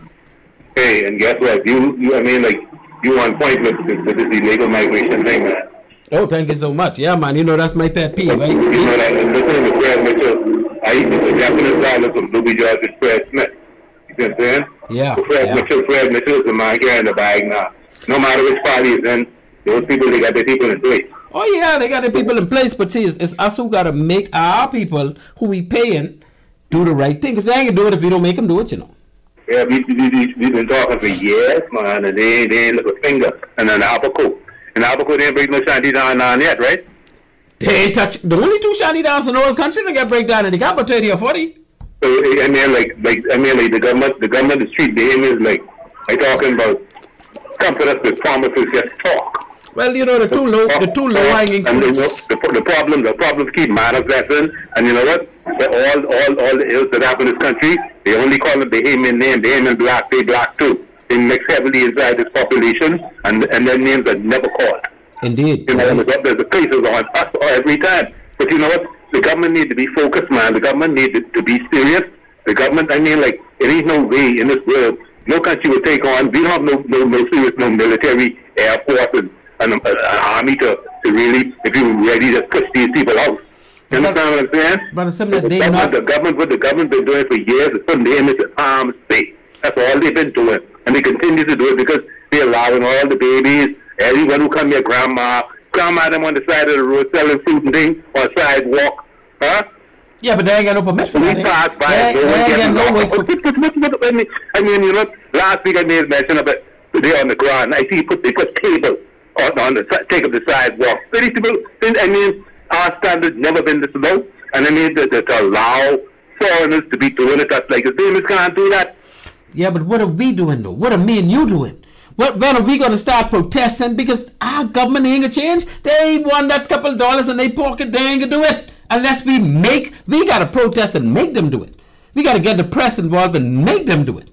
Hey, and guess what? You on point with this illegal migration thing, man. Oh, thank you so much. Yeah, man. You know that's my pet peeve, right? You know that. And listening to Fred Mitchell, I used to Japanese dialect from Louis George and Fred Smith. You see what I'm saying? Yeah. So Fred Mitchell is the man here in the bag now. No matter which party is in, those people, they got their people in place. Oh, yeah, they got their people in place. But see, it's us who got to make our people who we paying do the right thing. Because they ain't going to do it if we don't make them do it, you know. Yeah, we've been talking for years, man, and they ain't look a finger. And then Abaco. And Abaco didn't break no shanty down yet, right? They ain't touch the only 2 shanty downs in the whole country that got break down, and they got about 30 or 40. So I mean, the government is treating Bahamians like talking about comfort us with promises, just talk. Well, you know the two low hanging fruits. And the problems keep manifesting, and you know what? All the ills that happen in this country, they only call them Bahamian name. Bahamian black, they black too. They mix heavily inside this population, and their names are never called. Indeed. You know, there's the cases on us every time. But you know what? The government needs to be focused, man. The government needs to be serious. The government, it ain't no way in this world No country will take on. We don't have no serious, no military, air force, and an army to really, if you're ready to push these people out. You understand what I'm saying? But it's something that the government been doing for years is putting the image of arms state. That's all they've been doing. And they continue to do it because they're allowing all the babies, everyone who come here, grandma them on the side of the road selling fruit and things on the sidewalk. Huh? Yeah, but they ain't got no permission. We pass by, I mean, you know, last week I made mention of it. They're on the ground. I see they put tables on the take of the sidewalk. These people, I mean, our standards never been this low, and I mean to allow foreigners to be doing it. That's like the Bahamians can't do that. Yeah, but what are we doing though? What are me and you doing? When are we going to start protesting? Because our government ain't gonna change. They won that couple dollars in their pocket. They ain't gonna do it unless we got to protest and make them do it. We got to get the press involved and make them do it.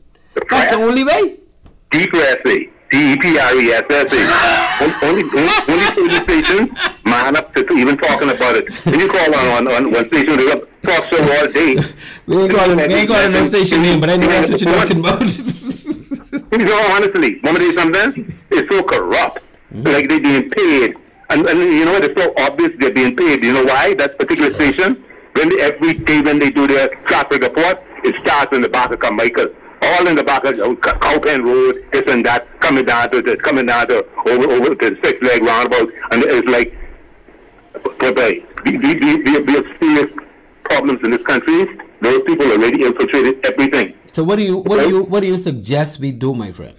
That's the only way. DPRSA, DEPRESSA. Only TV stations man up to even talking about it. When you call on one station, they talk show all day. We ain't calling no station name, but I know that's what you're talking about. You know, honestly, want me to tell you something? It's so corrupt. Like they're being paid. And you know what? It's so obvious they're being paid. You know why? That particular station, every day when they do their traffic report, it starts in the back of Carmichael. All in the back of Cowpen Road, this and that, coming down to over to the Six Leg Roundabout. And it's like, we have serious problems in this country. Those people already infiltrated everything. So what do you suggest we do, my friend?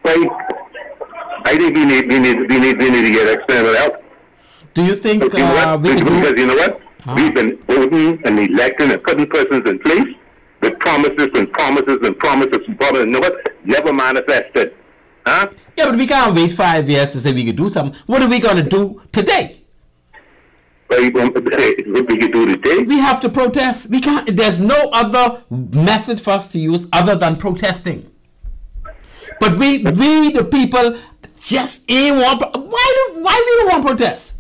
Well, I think we need to get external help. Do you think because you know what? We've been voting and electing and putting persons in place with promises and promises and promises and promises. You know what? Never manifested. Huh? Yeah, but we can't wait 5 years to say we could do something. What are we going to do today? What we can do today? We have to protest. We can't. There's no other method for us to use other than protesting. But we the people just ain't want. Why we don't want protest?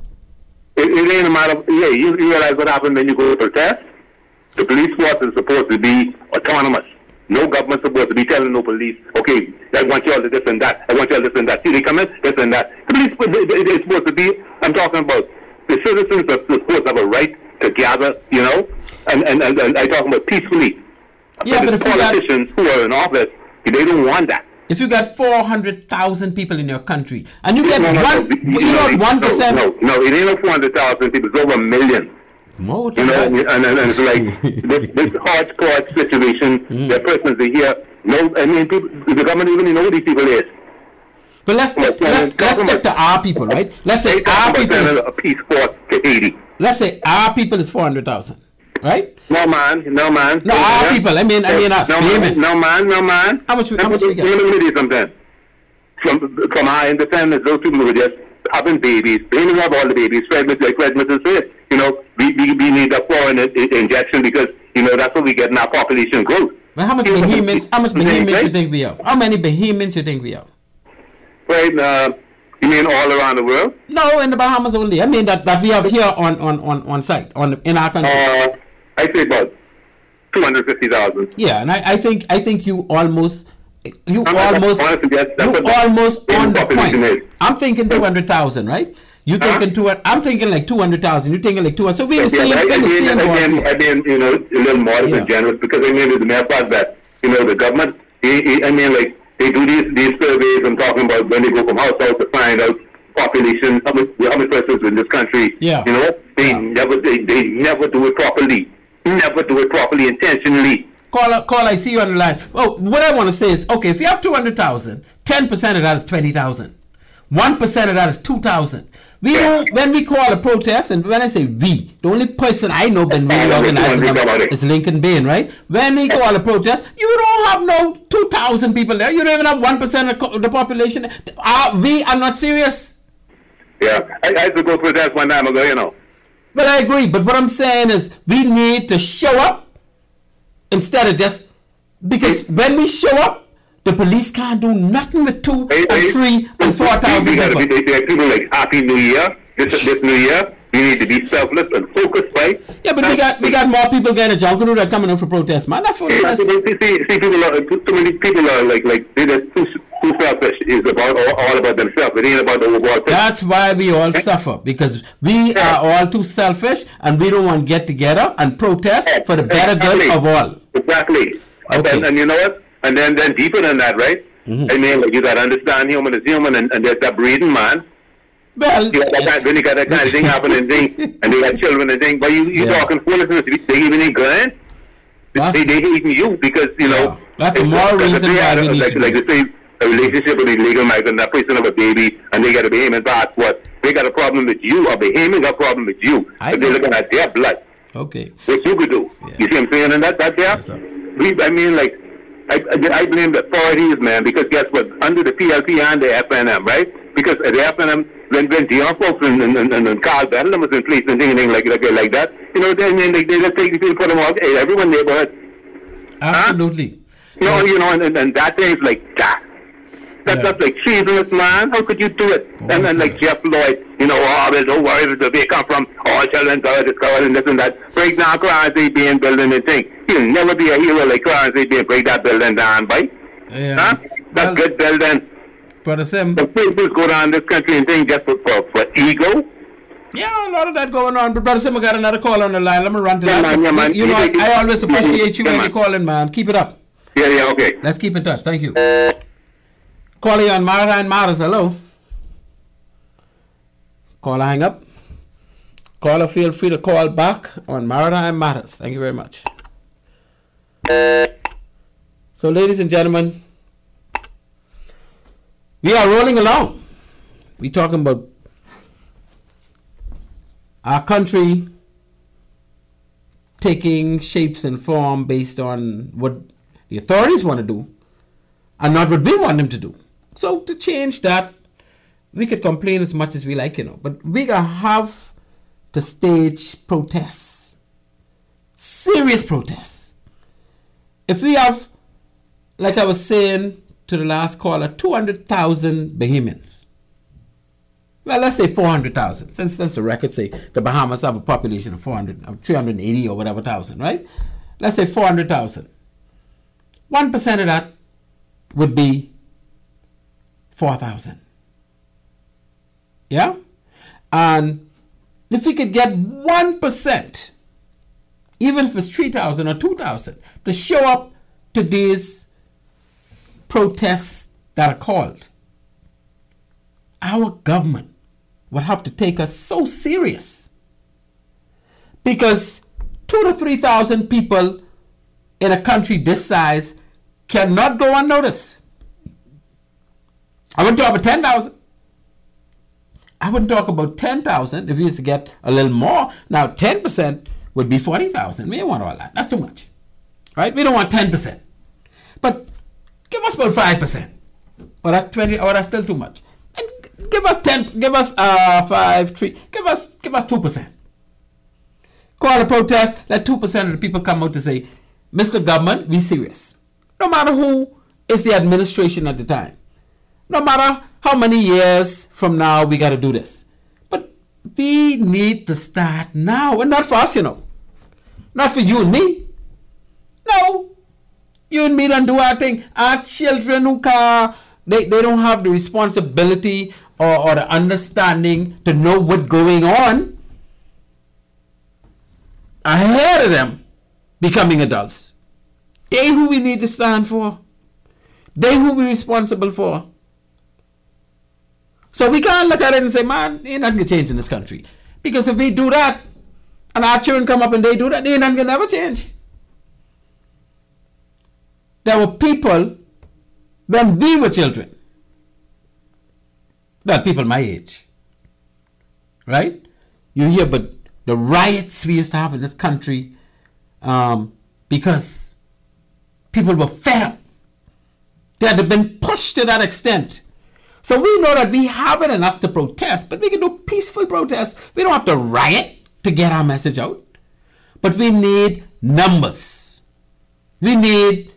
It ain't a matter of, you realize what happened when you go to protest? The police force is supposed to be autonomous. No government supposed to be telling no police, okay, I want you all to this and that. I want you all this and that. See, they come in, this and that. The police, they're supposed to be, I'm talking about the citizens are supposed to have a right to gather, you know, and I'm talking about peacefully. Yeah, but if politicians who are in office, they don't want that. If you got 400,000 people in your country and you get 1%. No, it ain't no 400,000 people. It's over 1 million. More you know, and it's like this hardcore situation. The persons are here. No, I mean, people, the government even know who these people is. But let's stick to our people, right? Let's say our people is a peace force to Haiti. Let's say our people is 400,000, right? No man. No, our people. I mean us. No man. How much we get? Let me tell you something. From our independence, those people were just having babies. They didn't have all the babies. Like Fred Mr. said, you know, we need a foreign injection because, you know, that's what we get in our population growth. But how much Bahamians you think we have? How many Bahamians you think we have? Right, you mean all around the world? No, in the Bahamas only. I mean that we have here on site in our country. I say about 250,000. Yeah, and I think you almost on the point. I'm thinking 200,000, right? You thinking I'm thinking like 200,000. You thinking like 200. So we're the same. Again, you know, a little modest and generous because I mean, it's the mere fact that you know the government. I mean, like they do these surveys. I'm talking about when they go from house to house to find out population, how many persons in this country. Yeah. You know, they never do it properly. Never do it properly intentionally. Call, I see you on the line. Oh, what I want to say is, okay, if you have 200,000, 10% of that is 20,000. 1% of that is 2,000. When we call a protest, and when I say we, the only person I know been really organizing them is Lincoln Bain, right? When we call a protest, you don't have no 2,000 people there. You don't even have 1% of the population. We are not serious. Yeah, I had to go protest one time ago, you know. But I agree. But what I'm saying is we need to show up instead of just because when we show up, the police can't do nothing with 2 and 3 and 4,000 people. There are people like Happy New Year, this New Year. You need to be selfless and focused, right? Yeah, but we got more people getting a jungle that coming out for protest, man. That's what it is. See, people are too many people are like they're too selfish. It's about all about themselves. It ain't about the overall thing. That's why we all suffer, because we are all too selfish and we don't want to get together and protest for the better good of all. Exactly. Okay. And you know what? And then deeper than that, right? Mm-hmm. I mean, like, you gotta understand human is human, and there's that breeding, man. Well, when you got that kind of thing happening, and they got children and things, but you talking foolishness. They even ain't good. They hating you because you know. That's the moral reason why we need to. Like they say, a relationship with illegal migrant, that person have a baby, and they got a Bahamian passport. They got a problem with you, or Bahamian got a problem with you. But they're looking at their blood. Okay. What you could do. Yeah. You see what I'm saying? And that there. Yes, I mean, like, I blame the authorities, man, because guess what? Under the PLP and the FNM, right? Because the FNM, when Dion folks and Carl Bellum was in place and things like that, you know, then they just take the people, put them out, everyone neighborhood. Absolutely. Huh? You know, and that thing's like that. That's like treasonous, man. How could you do it? And then like Jeff Lloyd, you know, well, don't worry where they come from. All children discovered and this and that. Break down Clarence being building and thing. He'll never be a hero like Clarence being break that building down, boy. Yeah. Huh? That's good building. Brother Sim. The people go down this country and think just for ego. Yeah, a lot of that going on. But Brother Sim, I got another call on the line. Let me run to that. Man. You know, I always appreciate you when you call in, man. Keep it up. Yeah, okay. Let's keep in touch. Thank you. Calling on Maritime Matters. Hello. Caller, hang up. Caller, feel free to call back on Maritime Matters. Thank you very much. So, ladies and gentlemen, we are rolling along. We're talking about our country taking shapes and form based on what the authorities want to do and not what we want them to do. So to change that, we could complain as much as we like, you know, but we gotta have to stage protests, serious protests. If we have, like I was saying to the last caller, 200,000 Bahamians. Well, let's say 400,000, since the records say the Bahamas have a population of 380 or whatever thousand, right? Let's say 400,000. 1% of that would be 4,000. Yeah? And if we could get 1%, even if it's 3,000 or 2,000, to show up to these protests that are called, our government would have to take us so serious. Because 2,000 to 3,000 people in a country this size cannot go unnoticed. I wouldn't talk about 10,000. I wouldn't talk about 10,000 if we used to get a little more. Now, 10% would be 40,000. We don't want all that. That's too much. Right? We don't want 10%. But give us about 5%. Or that's 20, or that's still too much. And give us 10, give us 5, 3, give us 2%. Call a protest, let 2% of the people come out to say, Mr. Government, we serious. No matter who is the administration at the time. No matter how many years from now we got to do this. But we need to start now. And not for us, you know. Not for you and me. No. You and me don't do our thing. Our children who they don't have the responsibility or the understanding to know what's going on ahead of them becoming adults. They who we need to stand for. They who we're responsible for. So we can't look at it and say, man, ain't nothing gonna change in this country. Because if we do that, and our children come up and they do that, ain't nothing gonna ever change. There were people, when we were children, well, people my age, right? You hear about the riots we used to have in this country because people were fed up. They had been pushed to that extent. So we know that we have it in us to protest, but we can do peaceful protests. We don't have to riot to get our message out. But we need numbers. We need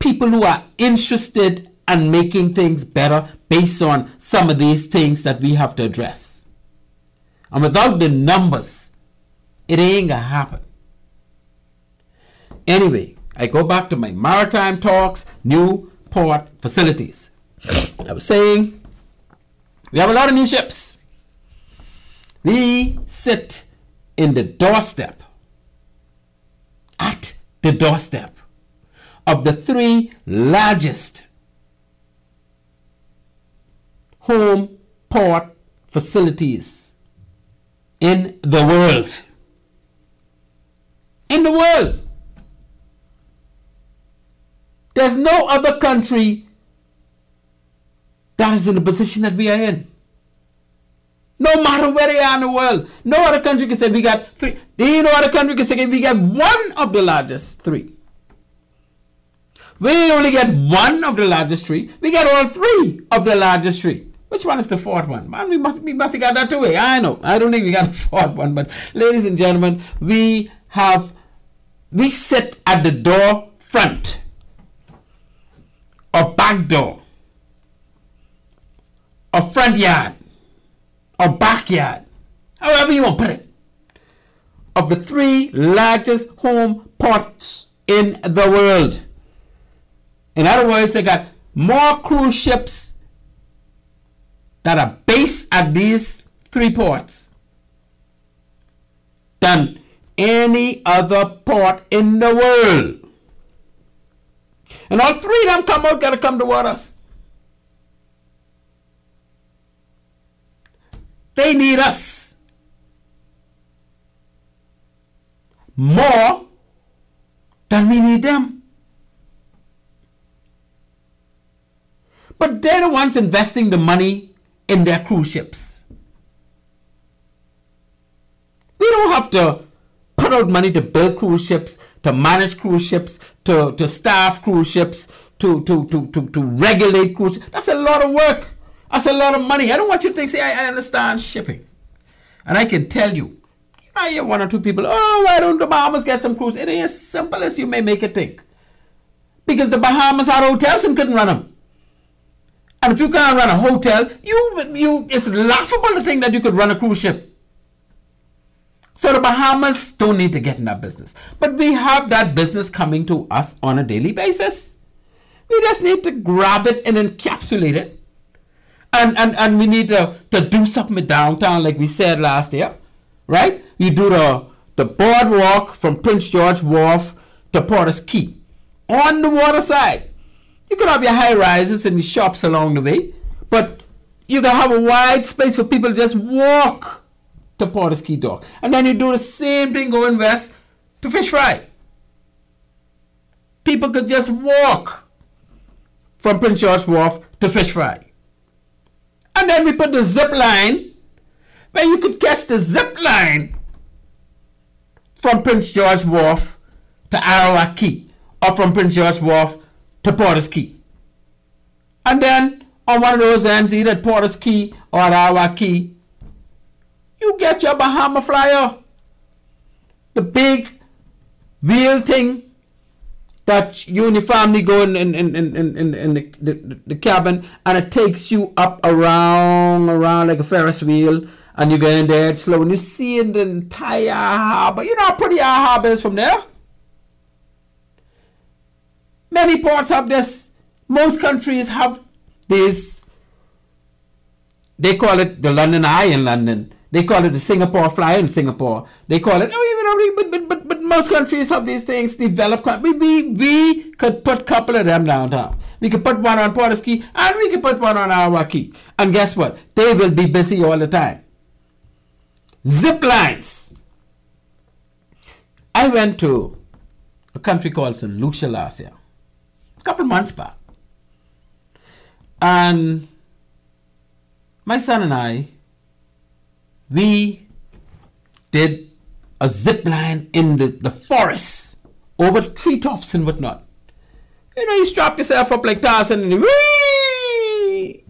people who are interested in making things better based on some of these things that we have to address. And without the numbers, it ain't gonna happen. Anyway, I go back to my maritime talks, new port facilities. I was saying, we have a lot of new ships. We sit in the doorstep, at the doorstep of the 3 largest home port facilities in the world. In the world. There's no other country that is in the position that we are in. No matter where they are in the world. No other country can say we got 3. No other country can say we got one of the largest 3. We only get one of the largest 3. We get all 3 of the largest 3. Which one is the 4th one? Man, we must have got that too. I know. I don't think we got the 4th one. But ladies and gentlemen, we sit at the door front or back door or front yard or backyard, however you want to put it, of the 3 largest home ports in the world. In other words, they got more cruise ships that are based at these 3 ports than any other port in the world. And all 3 of them gotta come toward us. They need us more than we need them. But they're the ones investing the money in their cruise ships. We don't have to put out money to build cruise ships, to manage cruise ships, to staff cruise ships, to regulate cruise ships. That's a lot of work. That's a lot of money. I don't want you to think, say, I understand shipping. And I can tell you, I hear 1 or 2 people, oh, why don't the Bahamas get some cruise? It ain't as simple as you may make it think. Because the Bahamas had hotels and couldn't run them. And if you can't run a hotel, it's laughable to think that you could run a cruise ship. So the Bahamas don't need to get in that business. But we have that business coming to us on a daily basis. We just need to grab it and encapsulate it. And we need to do something with downtown, like we said last year, right? You do the boardwalk from Prince George Wharf to Porter's Key on the water side. You can have your high rises and your shops along the way, but you can have a wide space for people to just walk to Porter's Key Dock. And then you do the same thing going west to Fish Fry. People could just walk from Prince George Wharf to Fish Fry. And then we put the zip line where you could catch the zip line from Prince George Wharf to Arawak Key, or from Prince George Wharf to Porter's Key. And then on one of those ends, either at Porter's Key or at Arawak Key, you get your Bahama flyer. The big wheel thing that you and your family go in the cabin, and it takes you up around like a Ferris wheel, and you go in there slow, and you see in the entire harbor. You know how pretty our harbor is from there? Many ports have this. Most countries have this. They call it the London Eye in London. They call it the Singapore Flyer in Singapore. They call it, but most countries have these things developed. We could put a couple of them downtown. We could put one on Porter's Key, and we could put one on Arawak Key. And guess what? They will be busy all the time. Zip lines. I went to a country called St. Lucia last year, a couple months back. And my son and I, we did a zip line in the forest over the treetops and whatnot. You know, you strap yourself up like Tarzan and whee!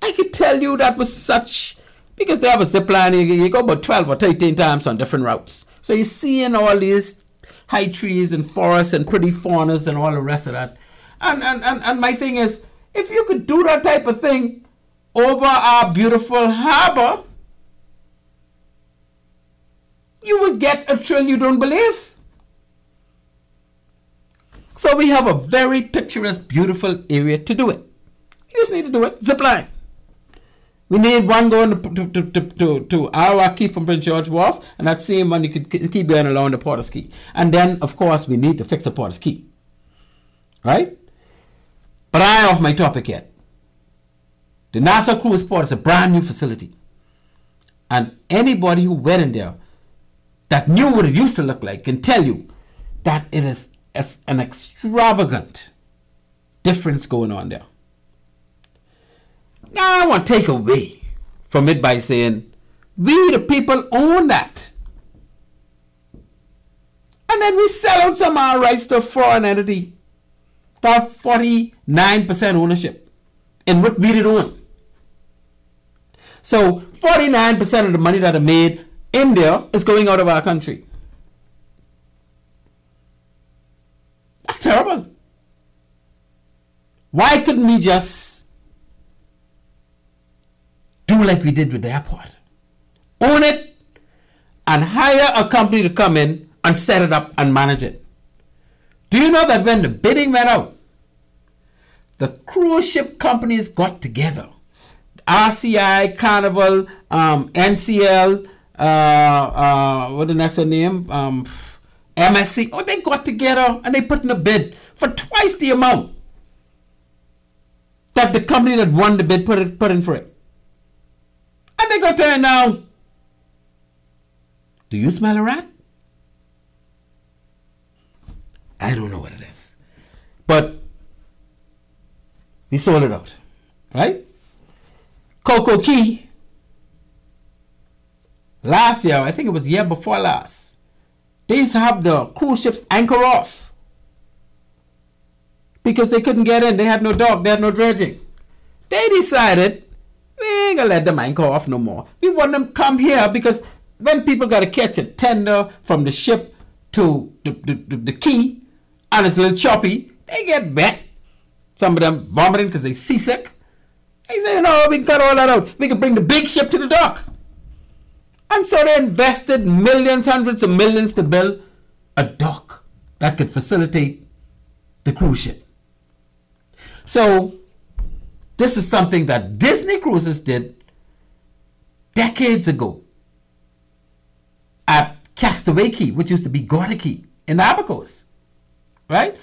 I could tell you that was such, because they have a zip line, you go about 12 or 13 times on different routes. So you're seeing all these high trees and forests and pretty faunas and all the rest of that. And my thing is, if you could do that type of thing over our beautiful harbor, you will get a thrill you don't believe. So we have a very picturesque, beautiful area to do it. You just need to do it. Zip line. We need one going to our key from Prince George Wharf, and that same one you could keep going along the Porter's Key. And then, of course, we need to fix the Porter's Key. Right? But I ain't off my topic yet. The Nassau Cruise Port is a brand new facility. And anybody who went in there that knew what it used to look like can tell you that it is an extravagant difference going on there. Now I want to take away from it by saying, we the people own that. And then we sell out some of our rights to a foreign entity to have 49% ownership in what we did own. So 49% of the money that are made in there is going out of our country. That's terrible. Why couldn't we just do like we did with the airport? Own it and hire a company to come in and set it up and manage it. Do you know that when the bidding went out, the cruise ship companies got together? RCI, Carnival, NCL, what the next one name? MSC. Oh, they got together and they put in a bid for twice the amount that the company that won the bid put in for it. And they got turned down. Do you smell a rat? I don't know what it is. But we sold it out. Right? Coco Key. Last year, I think it was the year before last, they used to have the cruise ships anchor off because they couldn't get in. They had no dock. They had no dredging. They decided, we ain't gonna let them anchor off no more. We want them to come here because when people got to catch a tender from the ship to the quay and it's a little choppy, they get wet. Some of them vomiting because they seasick. They say, no, we can cut all that out. We can bring the big ship to the dock. And so they invested millions, hundreds of millions to build a dock that could facilitate the cruise ship. So this is something that Disney Cruises did decades ago at Castaway Key, which used to be Gorda Key in the Abacos. Right?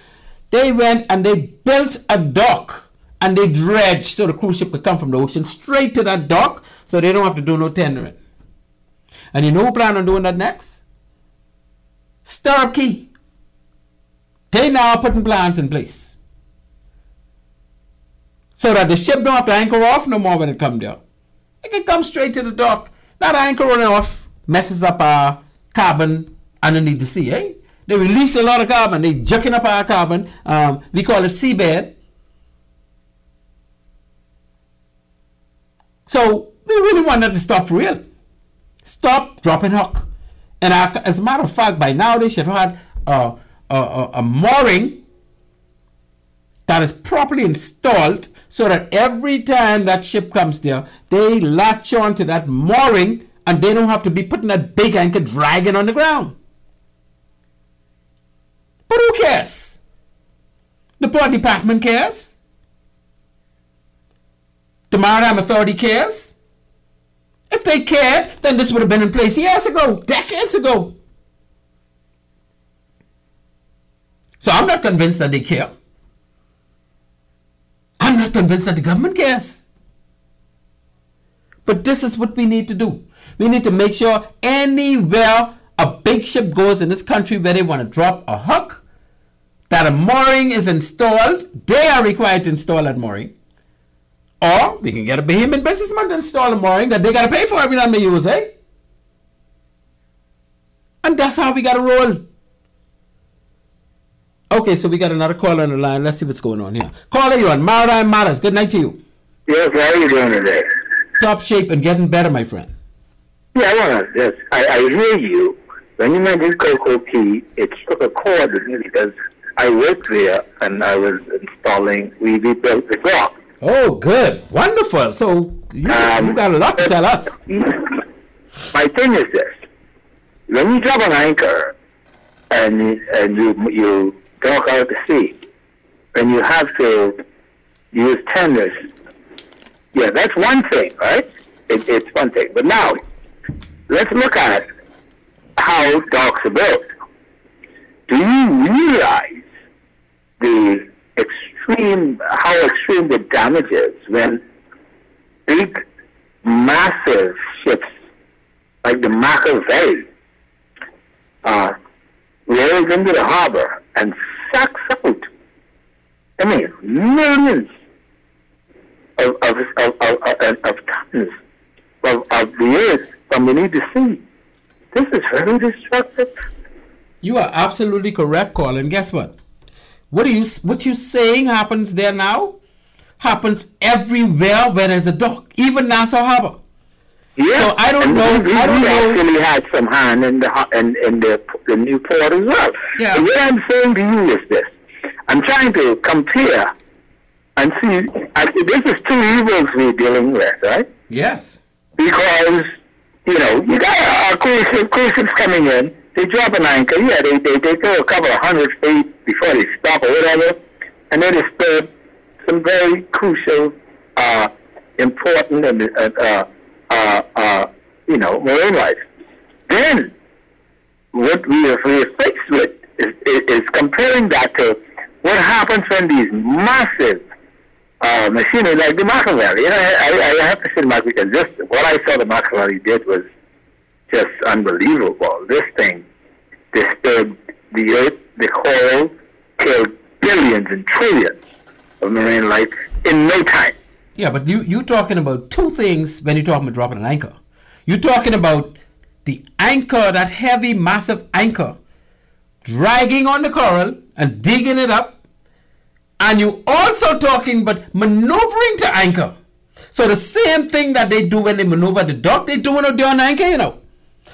They went and they built a dock and they dredged so the cruise ship could come from the ocean straight to that dock so they don't have to do no tendering. And you know who plan on doing that next? Stirrup Key. They now are putting plans in place so that the ship don't have to anchor off no more when it comes there. It can come straight to the dock. That anchoring off messes up our carbon underneath the sea, eh? They release a lot of carbon. They jerking up our carbon. We call it seabed. So we really want that to stop for real. Stop dropping hook. And as a matter of fact, by now they should have had a mooring that is properly installed so that every time that ship comes there, they latch on to that mooring and they don't have to be putting that big anchor dragging on the ground. But who cares? The Port Department cares. The Maritime Authority cares. If they cared, then this would have been in place years ago, decades ago. So I'm not convinced that they care. I'm not convinced that the government cares. But this is what we need to do. We need to make sure anywhere a big ship goes in this country where they want to drop a hook, that a mooring is installed. They are required to install that mooring. Or we can get a Bahamian businessman to install a mooring that they got to pay for every time they use, eh? And that's how we got to roll. Okay, so we got another caller on the line. Let's see what's going on here. Caller, you on Maritime Matters. Good night to you. Yes, how are you doing today? Top shape and getting better, my friend. Yeah, yes. I hear you. When you mentioned Coco Key, it struck a chord with me because I worked there and I was installing, we built the dock. Oh, good. Wonderful. So you got a lot to tell us. My thing is this. when you drop an anchor and you dock out to sea, and you have to use tenders, yeah, that's one thing, right? It's one thing. But now, let's look at how docks are built. Do you realize how extreme the damage is when big, massive ships like the Machiavelli rolls into the harbor and sucks out, I mean, millions of tons of the earth from beneath the sea? This is very destructive. You are absolutely correct, Colin. Guess what? What you saying happens there now happens everywhere where there's a dock, even Nassau Harbor. Yeah. So I don't know. We actually had some hand in the new port as well. Yeah. So what I'm saying to you is this: I'm trying to compare and see. This is two evils we're dealing with, right? Yes. Because you got cruise ships coming in. They drop an anchor. Yeah, they go a couple of 100 feet before they stop or whatever, and they disturb some very crucial, important, marine life. Then, what we are faced with is comparing that to what happens when these massive machinery like the Machiavelli. I have to say that because what I saw the Machiavelli did was just unbelievable. This thing disturbed the earth, the coral, killed billions and trillions of marine life in no time. Yeah, but you're talking about two things when you're talking about dropping an anchor. You're talking about the anchor, that heavy, massive anchor, dragging on the coral and digging it up. And you're also talking about maneuvering to anchor. So the same thing that they do when they maneuver the dock, they do when they're on anchor,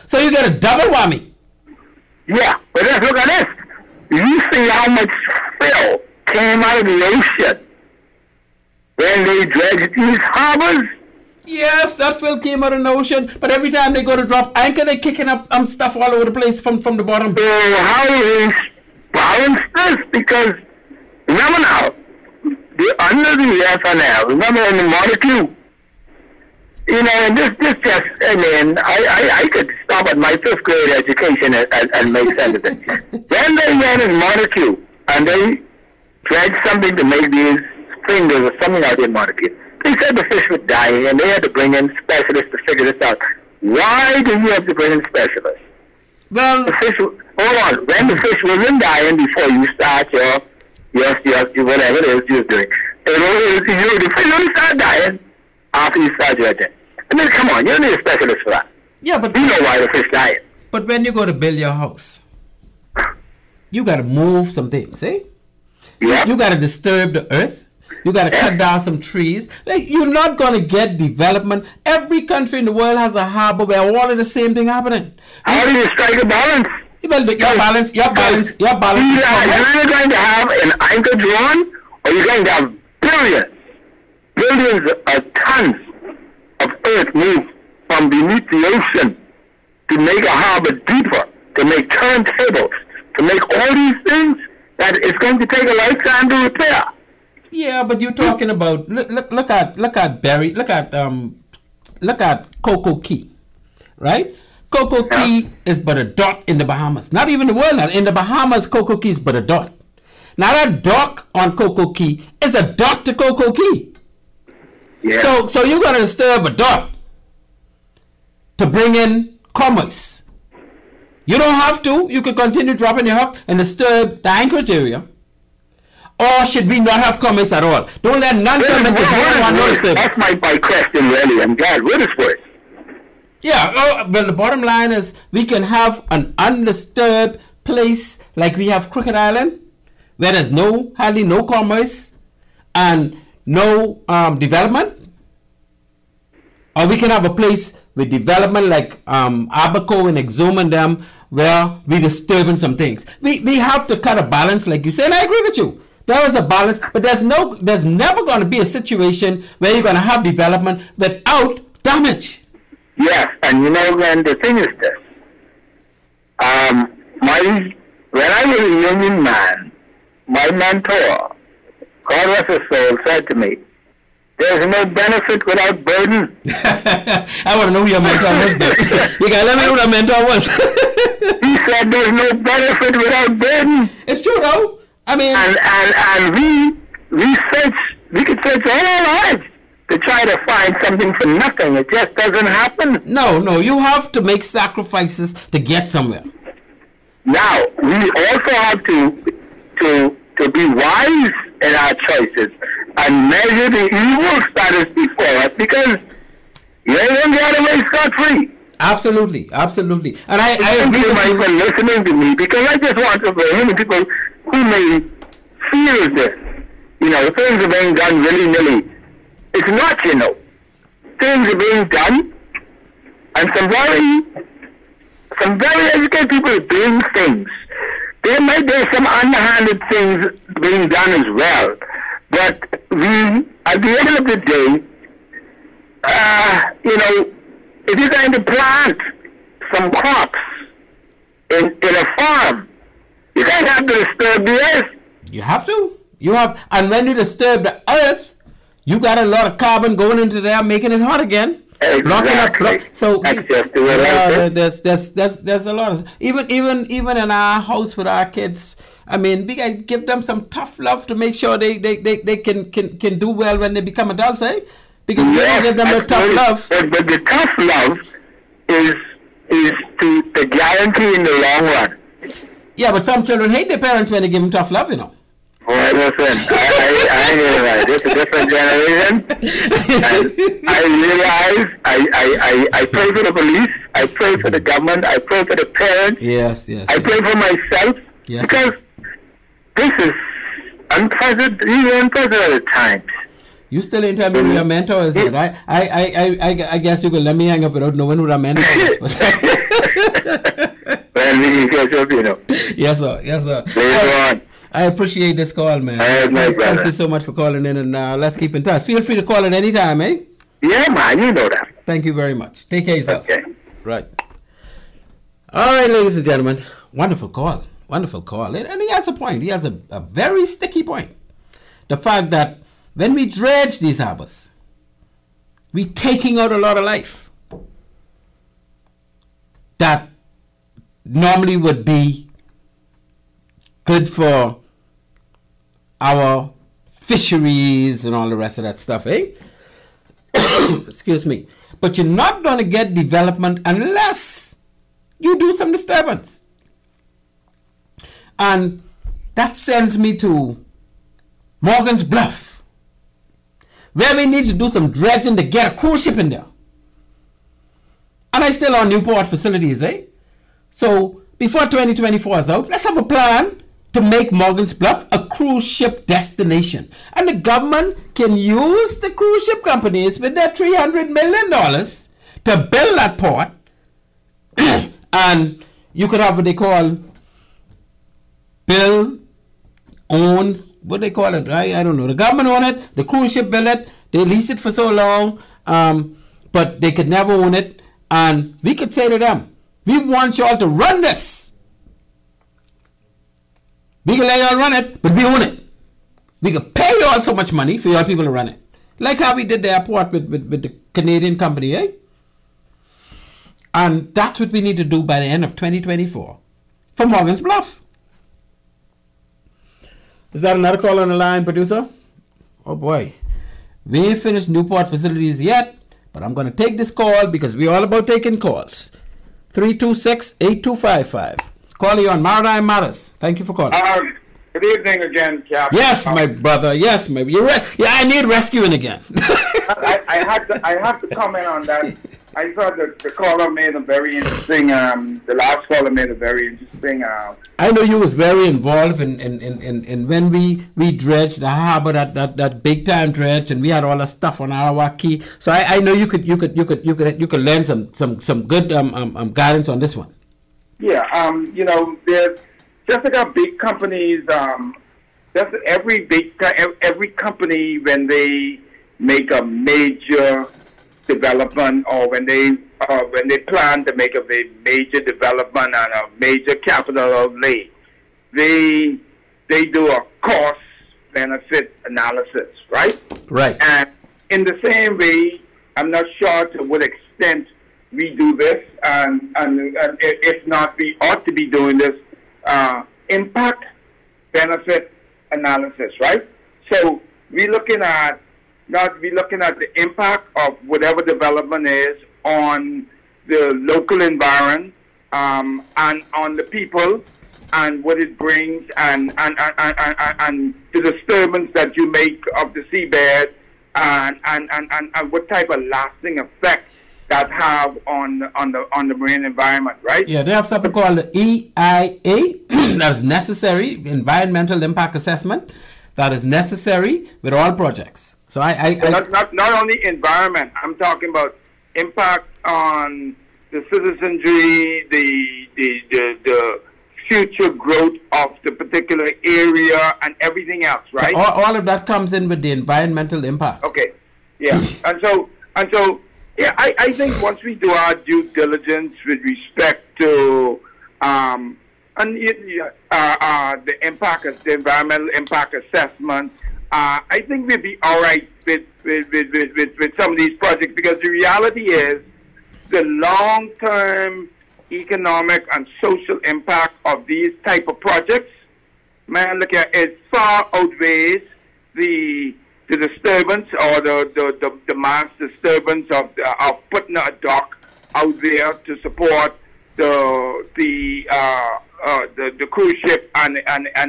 So you get a double whammy. Yeah, but let's look at this. You see how much fill came out of the ocean when they dredged these harbors? Yes, that fill came out of the ocean, but every time they go to drop anchor, they're kicking up stuff all over the place from the bottom. So how do we balance this? Because remember now, under the FNL, remember in the molecule, and this just, I could stop at my 5th grade education and make sense of it. Then they went in molecule, and they dredged something to make these fingers or something out in molecule. They said the fish was dying, and they had to bring in specialists to figure this out. Why do you have to bring in specialists? Well, the fish, hold on, when the fish wasn't dying before you start your whatever it is you're doing. The fish only start dying after you start your thing. I mean, come on, you don't need a specialist for that. Yeah, but you know why the fish dying. But when you go to build your house, you got to move some things, eh? Yeah. You got to disturb the earth. You got to cut down some trees. You're not going to get development. Every country in the world has a harbor where all of the same thing happening. How do you strike a balance? Your balance. You're going to have an anchor drawn, or you're going to have billions of tons of earth moved from beneath the ocean to make a harbor deeper, to make turntables, to make all these things that it's going to take a lifetime to repair. Yeah, but you're talking about look at Coco Key, right? Coco Key is but a dot in the Bahamas. Not even the world. In the Bahamas, Coco Key is but a dot. Now that dock on Coco Key is a dot to Coco Key. Yeah. So you're gonna disturb a dot to bring in commerce. You don't have to. You could continue dropping your hook and disturb the anchorage area. Or should we not have commerce at all? Don't let none come into the That's my question, really. I'm glad. What is worse? Yeah, well, the bottom line is we can have an undisturbed place like we have Crooked Island, where there's hardly no commerce and no development. Or we can have a place with development like Abaco and Exuma and them, where we're disturbing some things. We have to cut a balance, like you said, and I agree with you. There is a balance, but there's never going to be a situation where you're going to have development without damage. Yes, and and the thing is this. was a union man, my mentor, God rest his soul, said to me, "There's no benefit without burden." I want to know who your mentor was then. You gotta let me know who the mentor was. He said there's no benefit without burden. It's true though. I mean, and we could search all our lives to try to find something for nothing. It just doesn't happen. No, you have to make sacrifices to get somewhere. Now, we also have to be wise in our choices and measure the evils that is before us, because you ain't going to get away scot-free. Absolutely. And I agree with you for listening to me, because I just want to bring people who may feel this. Things are being done willy-nilly. It's not, Things are being done, and some very educated people are doing things. There might be some underhanded things being done as well. But at the end of the day, if you're going to plant some crops in a farm, you guys have to disturb the earth. You have to. And when you disturb the earth, you got a lot of carbon going into there, making it hot again. Exactly. So that's just the way there's a lot of even in our house with our kids. I mean, we gotta give them some tough love to make sure they can do well when they become adults, eh? Because you don't give them the tough love. But the tough love is to guarantee in the long run. Yeah, but some children hate their parents when they give them tough love, Well, listen, I hear right. This is a different generation. And I realize I pray for the police, I pray for the government, I pray for the parents. Yes. I pray for myself. Yes. Because this is unprecedented times. You still ain't telling me who your mentor is yet. I guess you could let me hang up without knowing who that mentor is. Well, you guys up, Yes, sir. Later on. I appreciate this call, man. Thank you so much for calling in, and let's keep in touch. Feel free to call at any time, eh? Yeah, man, you know that. Thank you very much. Take care of yourself. Okay. Right. All right, ladies and gentlemen. Wonderful call. And he has a point. He has a very sticky point. The fact that when we dredge these harbors, we're taking out a lot of life that normally would be good for our fisheries and all the rest of that stuff, eh? Excuse me. But you're not going to get development unless you do some disturbance. And that sends me to Morgan's Bluff, where we need to do some dredging to get a cruise ship in there. And I still on Newport facilities, eh? So before 2024 is out, let's have a plan to make Morgan's Bluff a cruise ship destination. And the government can use the cruise ship companies with their $300 million to build that port. And you could have what they call build, own, what they call it, right? I don't know. The government own it, the cruise ship build it, they lease it for so long, but they could never own it. And we could say to them, we want y'all to run this. We can let y'all run it, but we own it. We can pay y'all so much money for y'all people to run it. Like how we did the airport with the Canadian company, eh? And that's what we need to do by the end of 2024 for Morgan's Bluff. Is that another call on the line, producer? Oh boy. We ain't finished Newport facilities yet, but I'm going to take this call because we're all about taking calls. 326-8255. Call you on Maritime Matters. Thank you for calling. Good evening again, Captain. Yes, my brother. Yes, my. I need rescuing again. I have to comment on that. I thought the caller made a very interesting. The last caller made a very interesting. I know you was very involved in when we dredged the harbor, that big time dredge, and we had all the stuff on our key. So I know you could learn some good guidance on this one. Yeah, there's just like our big companies. Just every company, when they make a major development, or when they plan to make a major development and a major capital outlay, they do a cost benefit analysis, right? Right. And in the same way, I'm not sure to what extent we do this, and if not, we ought to be doing this impact benefit analysis, right? So we're looking at the impact of whatever development is on the local environment, and on the people, and what it brings, and the disturbance that you make of the seabed, and what type of lasting effect that have on the marine environment, right? Yeah, they have something called the EIA, that is necessary, environmental impact assessment, that is necessary with all projects. So not only environment, I'm talking about impact on the citizenry, the future growth of the particular area, and everything else, right? All of that comes in with the environmental impact. Okay, yeah, and so yeah, I think once we do our due diligence with respect to the impact, the environmental impact assessment, I think we'll be all right with some of these projects, because the reality is the long-term economic and social impact of these type of projects, man, look at it, far outweighs the disturbance or the mass disturbance of putting a dock out there to support the cruise ship and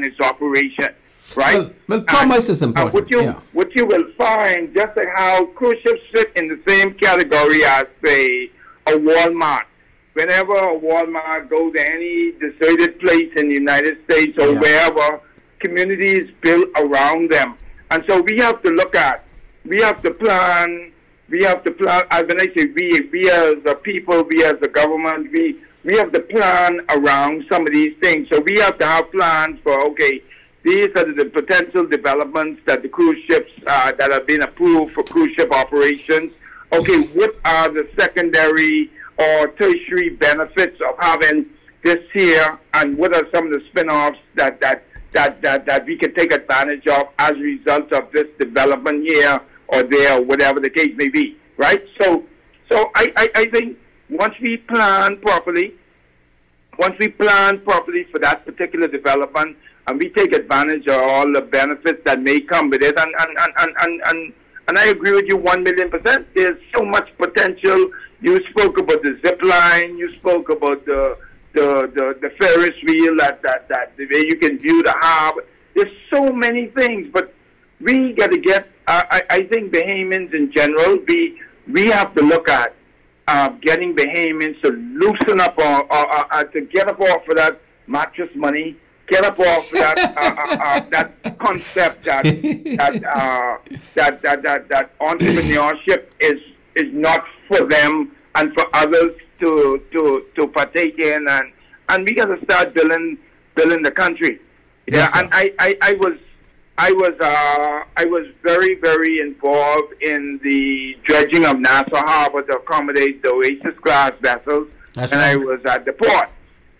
its operation, right? Well, commerce is important. What you will find, just like how cruise ships fit in the same category as, say, a Walmart. Whenever a Walmart goes to any deserted place in the United States or wherever, communities build around them. And so we have to look at, we have to plan, when I say we as the people, we as the government, we have to plan around some of these things. So we have to have plans for, okay, these are the potential developments that the cruise ships that have been approved for cruise ship operations. Okay, what are the secondary or tertiary benefits of having this here, and what are some of the spin-offs that we can take advantage of as a result of this development here or there, or whatever the case may be, right? So I think once we plan properly for that particular development, and we take advantage of all the benefits that may come with it, and I agree with you 1,000,000%. There's so much potential. You spoke about the zip line. You spoke about the Ferris wheel, that the way you can view the harbor. There's so many things, but we got to get. I think Bahamians in general, we have to look at getting Bahamians to loosen up, to get up off of that mattress money. Get up off that that concept that entrepreneurship is not for them and for others to partake in, and we got to start building the country. Yeah, and I was very, very involved in the dredging of Nassau Harbor to accommodate the Oasis class vessels, I was at the port.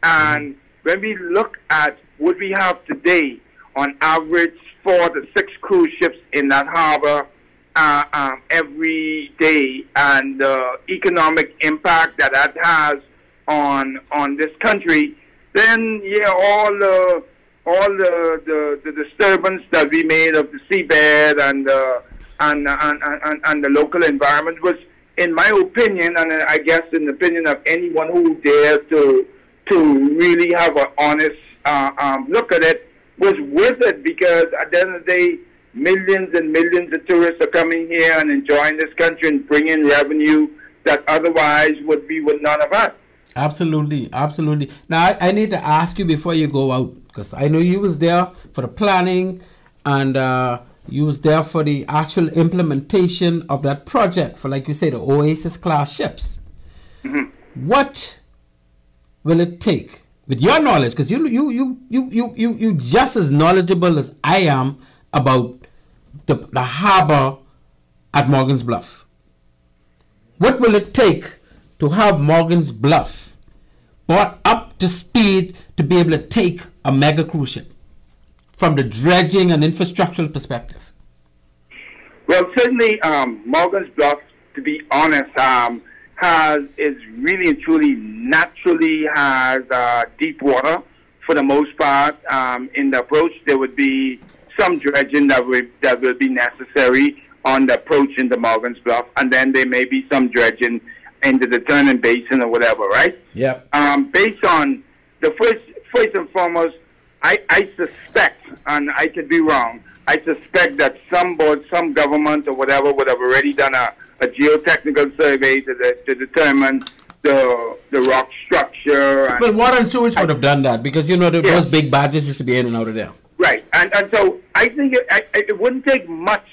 And when we look at what we have today, on average 4 to 6 cruise ships in that harbor every day, and the economic impact that has on this country, then all the disturbance that we made of the seabed and the local environment was, in my opinion, and I guess in the opinion of anyone who dares to really have an honest look at it, was worth it, because at the end of the day, millions and millions of tourists are coming here and enjoying this country and bringing revenue that otherwise would not have had. Absolutely, absolutely. Now, I need to ask you before you go out, because I know you was there for the planning, and you was there for the actual implementation of that project for, like you say, the Oasis class ships. Mm-hmm. What will it take, with your knowledge, because you just as knowledgeable as I am about the harbor at Morgan's Bluff? What will it take to have Morgan's Bluff brought up up to speed to be able to take a mega cruise ship from the dredging and infrastructural perspective? Well, certainly, Morgan's Bluff, to be honest, is really and truly naturally has deep water for the most part. In the approach, there would be some dredging that will be necessary on the approach into Morgan's Bluff, and then there may be some dredging into the Turner Basin or whatever, right? Yep. Based on the first and foremost, I suspect, and I could be wrong, I suspect that some board, some government or whatever would have already done a geotechnical survey to determine the rock structure. But water and sewage would have done that because, you know, those big barges used to be in and out of there. Right. And so I think it wouldn't take much.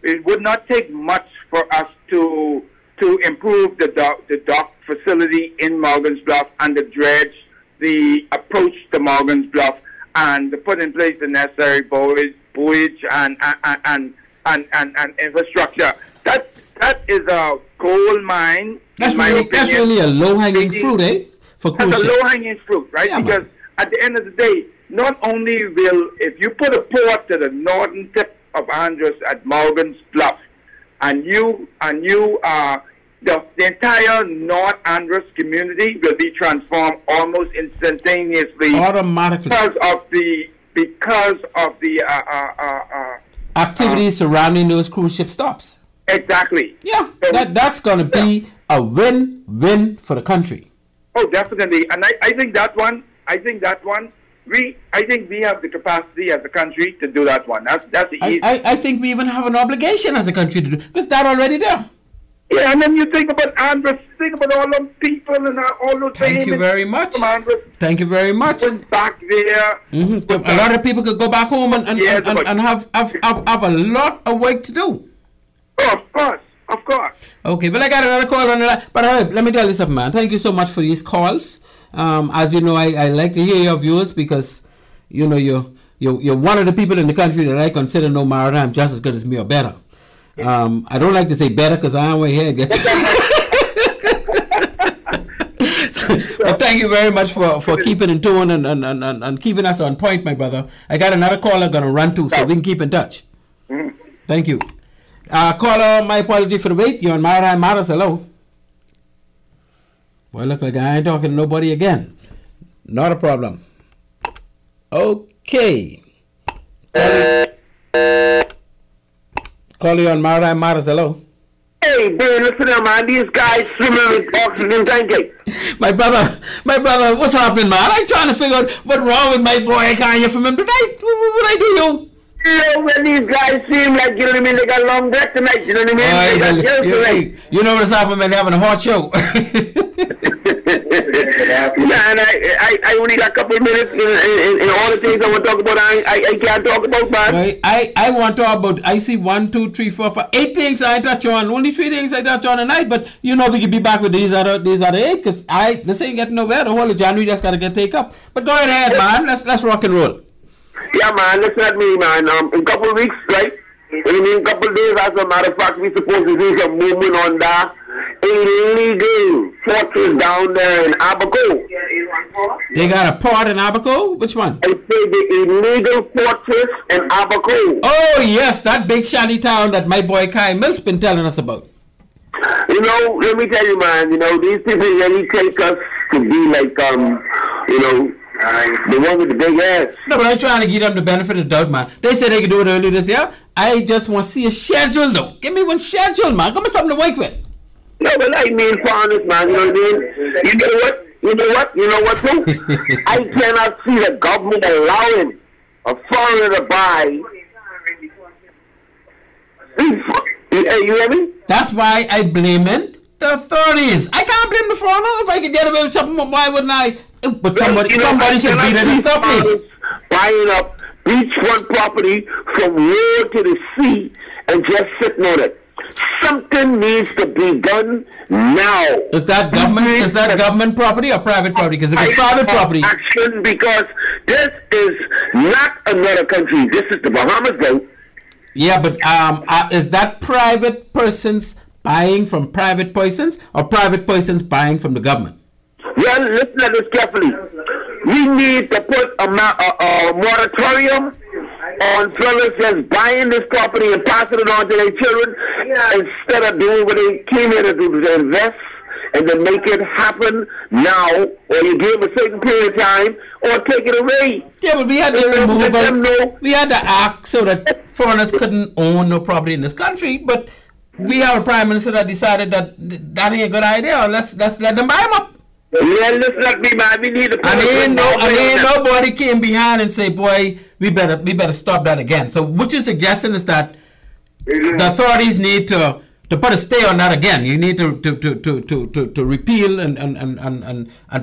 It would not take much for us to improve the dock facility in Morgan's Bluff and to dredge the approach to Morgan's Bluff and to put in place the necessary buoyage and infrastructure. That is a gold mine. That's really a low-hanging fruit, eh? For cruise That's a ships. low-hanging fruit, right? Yeah, because at the end of the day, not only will, if you put a port to the northern tip of Andros at Morgan's Bluff, and the entire North Andros community will be transformed almost instantaneously, automatically, because of the activities surrounding those cruise ship stops. Exactly. Yeah, so that's going to be a win-win for the country. Oh, definitely, and I think that one. I think we have the capacity as a country to do that one. That's the easy. I think we even have an obligation as a country to do because that already there. Yeah, and then you think about Andros, think about all those people and all those. Thank you very much. Thank you very much. Back there. A lot of people could go back home and have a lot of work to do. Oh, of course. Okay, well, I got another call on that. But let me tell you something, man. Thank you so much for these calls. As you know, I like to hear your views because, you know, you're one of the people in the country that I consider know maritime just as good as me or better. I don't like to say better because I don't want to hear it. But thank you very much for keeping in tune and keeping us on point, my brother. I got another caller going to run to, so we can keep in touch. Thank you. Caller, my apology for the wait. You're on Maritime Matters. Hello. Well, look like I ain't talking to nobody again. Not a problem. Okay. Call you on Maritime Matters. Hello. Hey, Ben, listen up, man. These guys swimming with oxygen tank. My brother, what's happening, man? I'm trying to figure out what's wrong with my boy. I can't hear from him tonight. What I do, you? You know, when these guys seem like, you know what I mean, they got long breath tonight, you know what I mean? You know what's happening when they're having a hot show. Man, I only got a couple of minutes and all the things I want to talk about, I can't talk about, man. Right. I want to talk about, I see 1, 2, 3, 4, 5, 8 things I touch on. Only 3 things I touch on tonight, but you know we can be back with these other 8 because this ain't getting nowhere. The whole of January just got to get taken up. But go ahead, man. Let's rock and roll. Yeah, man, listen at me, man. In a couple of weeks, right? In a couple of days, as a matter of fact, we're supposed to do some movement on that illegal fortress down there in Abaco. They got a port in Abaco? Which one? I say the illegal fortress in Abaco. Oh, yes, that big shanty town that my boy Kai Mill's been telling us about. You know, let me tell you, man, you know, these people really take us to be like, you know, the one with the big ass. No, but I'm trying to give them the benefit of the doubt, man. They said they could do it early this year. I just want to see a schedule, though. Give me one schedule, man. Give me something to work with. No, but I mean, for honest, man, you know what I mean? You know what, too? I cannot see the government allowing a foreigner to buy. You hear me? That's why I blame it the authorities. I can't blame the foreigner. If I could get away with something, why wouldn't I? But somebody should be there to stop me. Buying up beachfront property from road to the sea and just sitting on it. Something needs to be done now. Is that government? Is that government property or private property? Because if it's private property, action, because this is not another country. This is the Bahamas, though. Yeah, but is that private persons buying from private persons or private persons buying from the government? Well, listen to this carefully. We need to put a moratorium on fellas just buying this property and passing it on to their children instead of doing what they came here to do, to invest and to make it happen now, or you give them a certain period of time, or take it away. Yeah, but we had to remove we had to act so that foreigners couldn't own no property in this country, but we have a prime minister that decided that that ain't a good idea. Let's let them buy them up. Yeah, listen like me, man. We need to. And nobody came behind and say, "Boy, we better stop that again." So, what you're suggesting is that the authorities need to put a stay on that again. You need to repeal and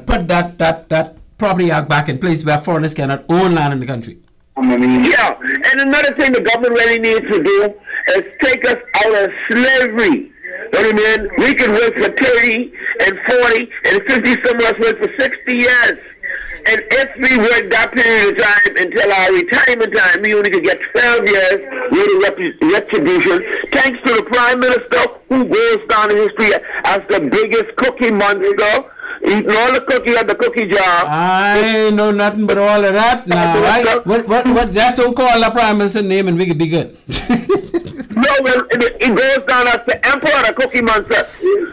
put that property act back in place where foreigners cannot own land in the country. Yeah, and another thing the government really needs to do is take us out of slavery. You know what I mean? We can work for 30 and 40 and 50, some of us work for 60 years. And if we work that period of time until our retirement time, we only could get 12 years with retribution, thanks to the Prime Minister who goes down in history as the biggest cookie monster, eating all the cookie at the cookie jar. I know nothing but all of that now, right? What, just don't call the Prime Minister's name and we could be good. No, well, it goes down as the emperor, the cookie monster.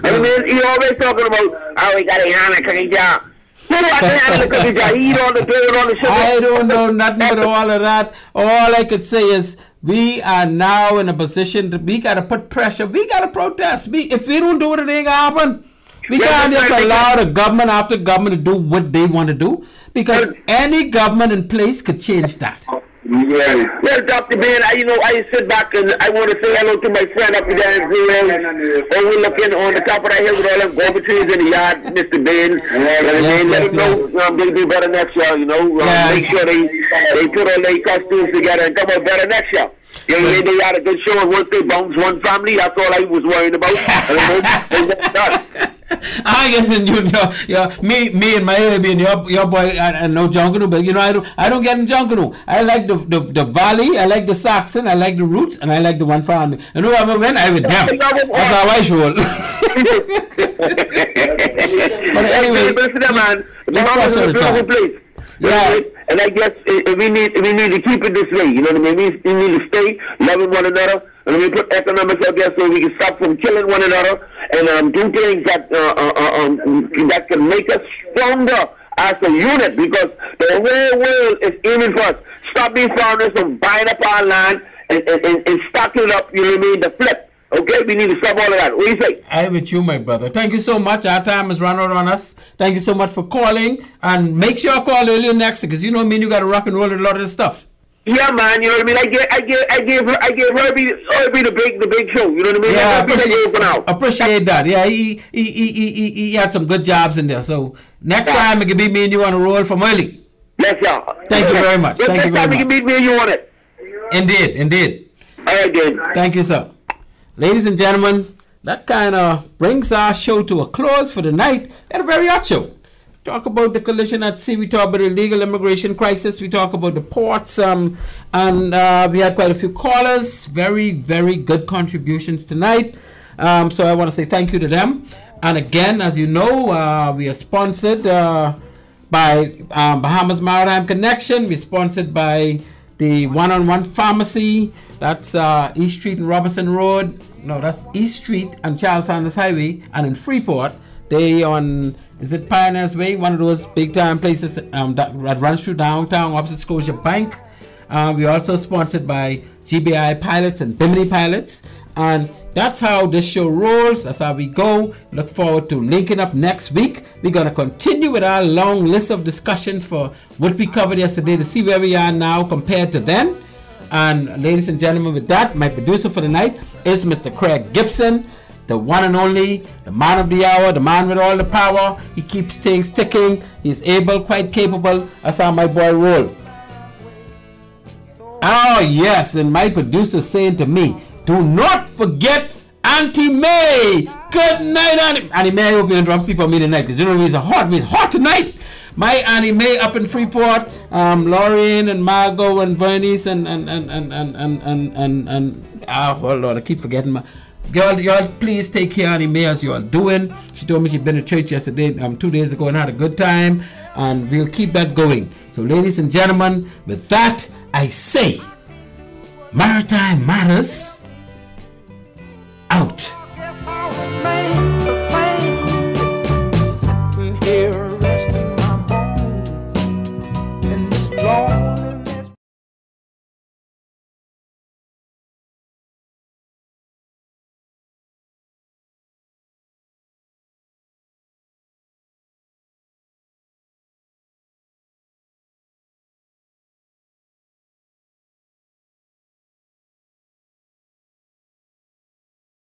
I mean, he always talking about, oh, we got a hand in the cookie jar. Who got the hand in the cookie jar? He eat all the dirt, all the sugar. I don't know nothing but all of that. All I could say is we are now in a position that we got to put pressure. We got to protest. If we don't do it, it ain't going to happen. We can't just allow the government after government to do what they want to do, because any government in place could change that. Yeah. Well, Dr. Ben, I sit back and I want to say hello to my friend up there in Greenville, overlooking on the top of that hill with all them guava trees in the yard, Mr. Ben. Let him know they'll do better next year, Make sure they put all their costumes together and come out better next year. They had a good show, and once they bounce one family, that's all I was worrying about. I get me and my husband, your boy, and no Junkanu, but I don't get in Junkanu. I like the Valley, I like the Saxon, I like the Roots, and I like the one family. And whoever win, I with them. That's how I roll. But anyway, man, Bahamas is a beautiful place. Yeah. And I guess we need to keep it this way. You know what I mean? We need to stay loving one another, and we put economics out there so we can stop from killing one another, and do things that that can make us stronger as a unit, because the whole world is aiming for us. Stop being foreigners from buying up our land and stocking it up. You know what I mean? The flip. Okay, we need to stop all of that. What do you say? I'm with you, my brother. Thank you so much. Our time has run out on us. Thank you so much for calling. And make sure I call earlier next, because you you got to rock and roll with a lot of this stuff. Yeah, man. You know what I mean? I gave Herbie the big show. You know what I mean? Yeah, appreciate that. Yeah, he had some good jobs in there. So next time it can be me and you on a roll from early. Yes, y'all. Thank you very much. Thank you very much. Next time it can be me and you on it. Indeed. All right, then. Thank you, sir. Ladies and gentlemen, that kind of brings our show to a close for the night. We had a very hot show. Talk about the collision at sea. We talk about the illegal immigration crisis. We talk about the ports. And we had quite a few callers. Very, very good contributions tonight. So I want to say thank you to them. And again, as you know, we are sponsored by Bahamas Maritime Connection. We're sponsored by the One-on-One Pharmacy. That's East Street and Robertson Road. No, that's East Street and Charles Sanders Highway. And in Freeport, they on, is it Pioneers Way? One of those big time places that runs through downtown opposite Scotia Bank. We're also sponsored by GBI Pilots and Bimini Pilots. And that's how this show rolls. That's how we go. Look forward to linking up next week. We're going to continue with our long list of discussions for what we covered yesterday to see where we are now compared to then. And ladies and gentlemen, with that, my producer for the night is Mr. Craig Gibson, the one and only, the man of the hour, the man with all the power. He keeps things ticking. He's able, quite capable. That's how my boy roll. Oh yes, and my producer saying to me, do not forget Auntie May. Good night, Auntie. Auntie May, I hope you don't drop sleep on me tonight, because you know it's hot tonight. My Auntie May up in Freeport, Lauren and Margot and Bernice and hold on, I keep forgetting y'all please take care of the mayors you all doing. She told me she'd been to church yesterday, 2 days ago, and had a good time, and we'll keep that going. So ladies and gentlemen, with that I say, Maritime Matters out.